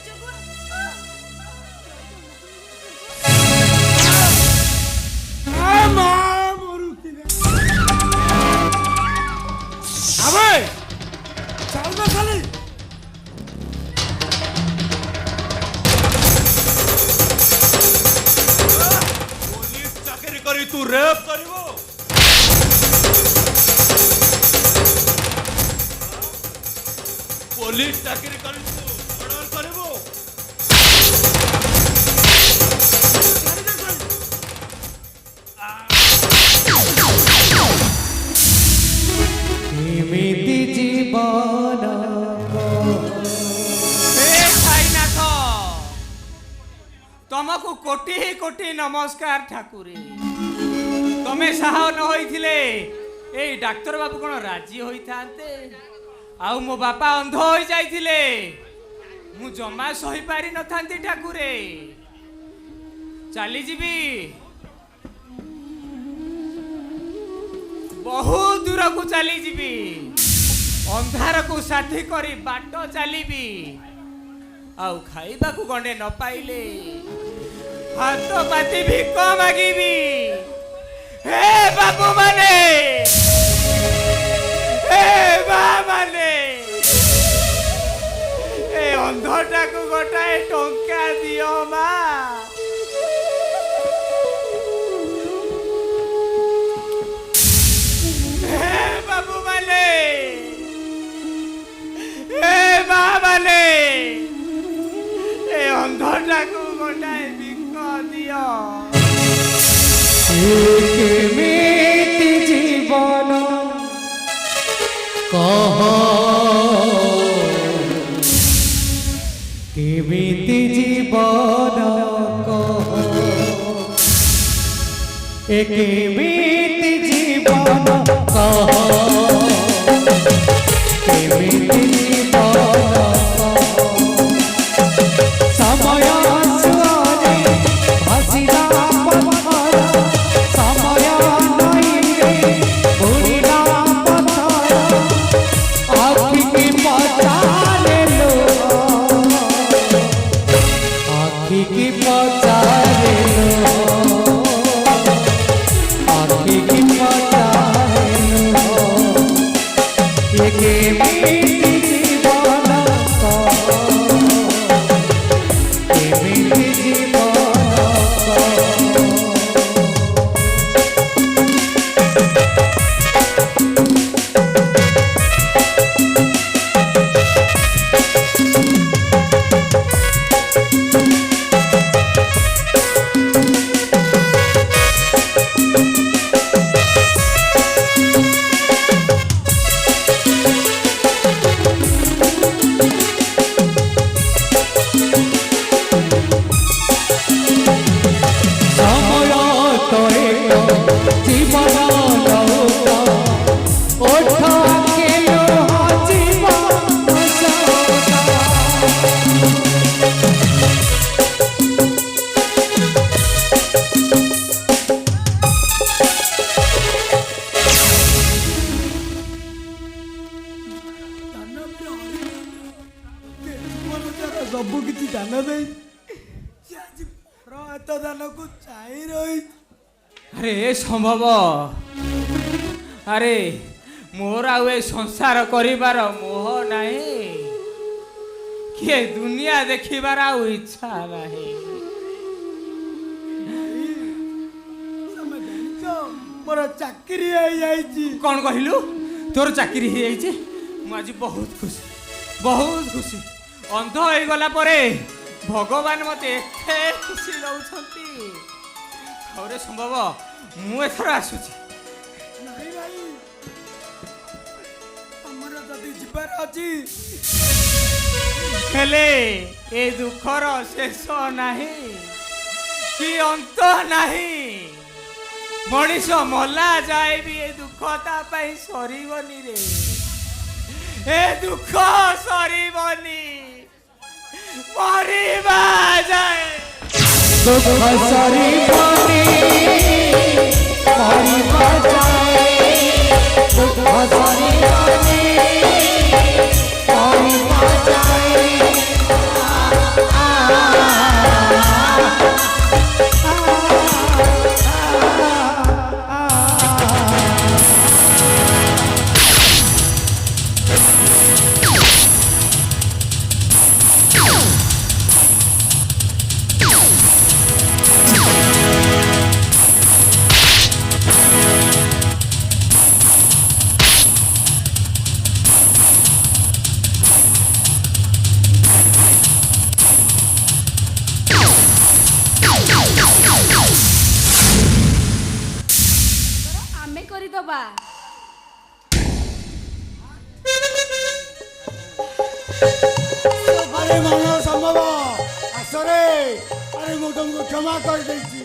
जगु মা মরুতি আবে চাল না খালি पुलिस चाकरी करी तू रेप करिवो पुलिस चाकरी करी तू मर्डर करिवो एमिति जीवन हे साईनाथ तुमको कोटि कोटि नमस्कार ठाकुरे तमे साह न होइथिले ए डाक्टर बाबू कोन राजी होइथांते आउ मो बापा अंध हो जाइथिले मु जमा सही पारि नथांती ठाकुरे चली जीवी बहुत दूर को चली जीवी अंधार को साथी करी बाट चलीबी आउ खाइबा को गंडे न पाइले हाथ पाती भिक मागिबी हे बाबू माने हे बा माने ए अंधटा को गोटाए टंका दियो मा हे बाबू माने हे बा माने ए अंधटा को गोटाए भिक दियो केमिति जीवन कह केमिति जीवन कह ए केमिति जीवन कह केमिति जीवन समय सुआरे भासिला पत्थर समय नईरे बुढ़िला पत्थर आखि की पचारे लो आखि की पचारे लो आखि की पचारे लो ये केमिति जीवन कह केमिति जीवन कह समय तो एक जीवन लौट ओठ के लोहा जीवन सौदा ସବୁ କିଛି ଦାନ ଦେଇ ସେ ଆଜି ପର ହାତ ଦାନକୁ ଚାହିଁ ରହି अरे ए संभव अरे मोर आउ ए संसार करिबार मोह नहीं किए दुनिया देखिबार आउ इच्छा नहीं ତମେ ଜାଣିଛ ମୋର ଚାକିରି ହେଇଯାଇଛି कौन कहलु तोर चाकरी हो जाइए मु आज बहुत खुशी अंध हो गला परे भगवान मते एते खुशी दउछंती थोरे संभव मु एथर आसुची ନାଇଁ ଭାଇ ତମର ଯଦି ଯିବାର ଅଛି हेले ए दुखर शेष नाही कि अंत नाही मनीष मला जाए भी ए दुख ता पई सरीबनी रे ए दुख सरीबनी मरिबा जाए दुख सरीबनी मरिबा जाए दुख सरीबनी मरिबा जाए ଆମେ କରିଦବା अरे मानव संभव आसरे अरे मु तुमको क्षमा कर देছি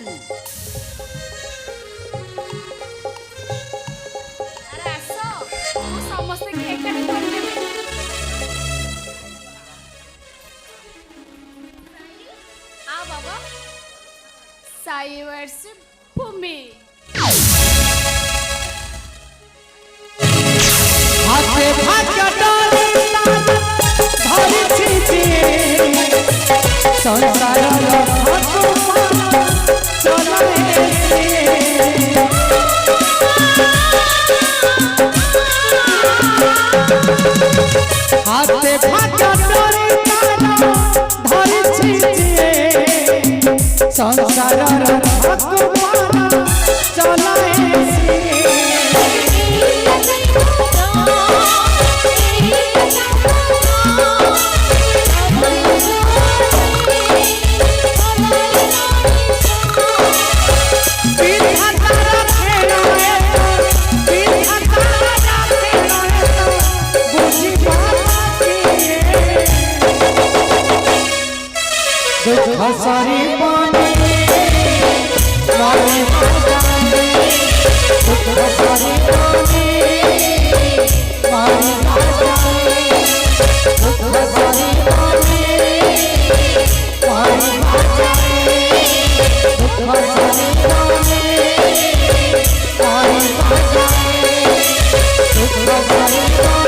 ଆରେ ଆସ ମୁଁ ସମସ୍ତଙ୍କୁ ଏକାଠି କରିଦେବି डाइवर्स भूमि। হাতে ভাগ্য ডোরে ধরেছি যে সংসারর হাতে ভাগ্য ডোরে ধরেছি যে সংসারর চলায় हसारी पानी मारे जाने हसारी पानी मारे जाने हसारी पानी मारे जाने हसारी पानी मारे जाने हसारी पानी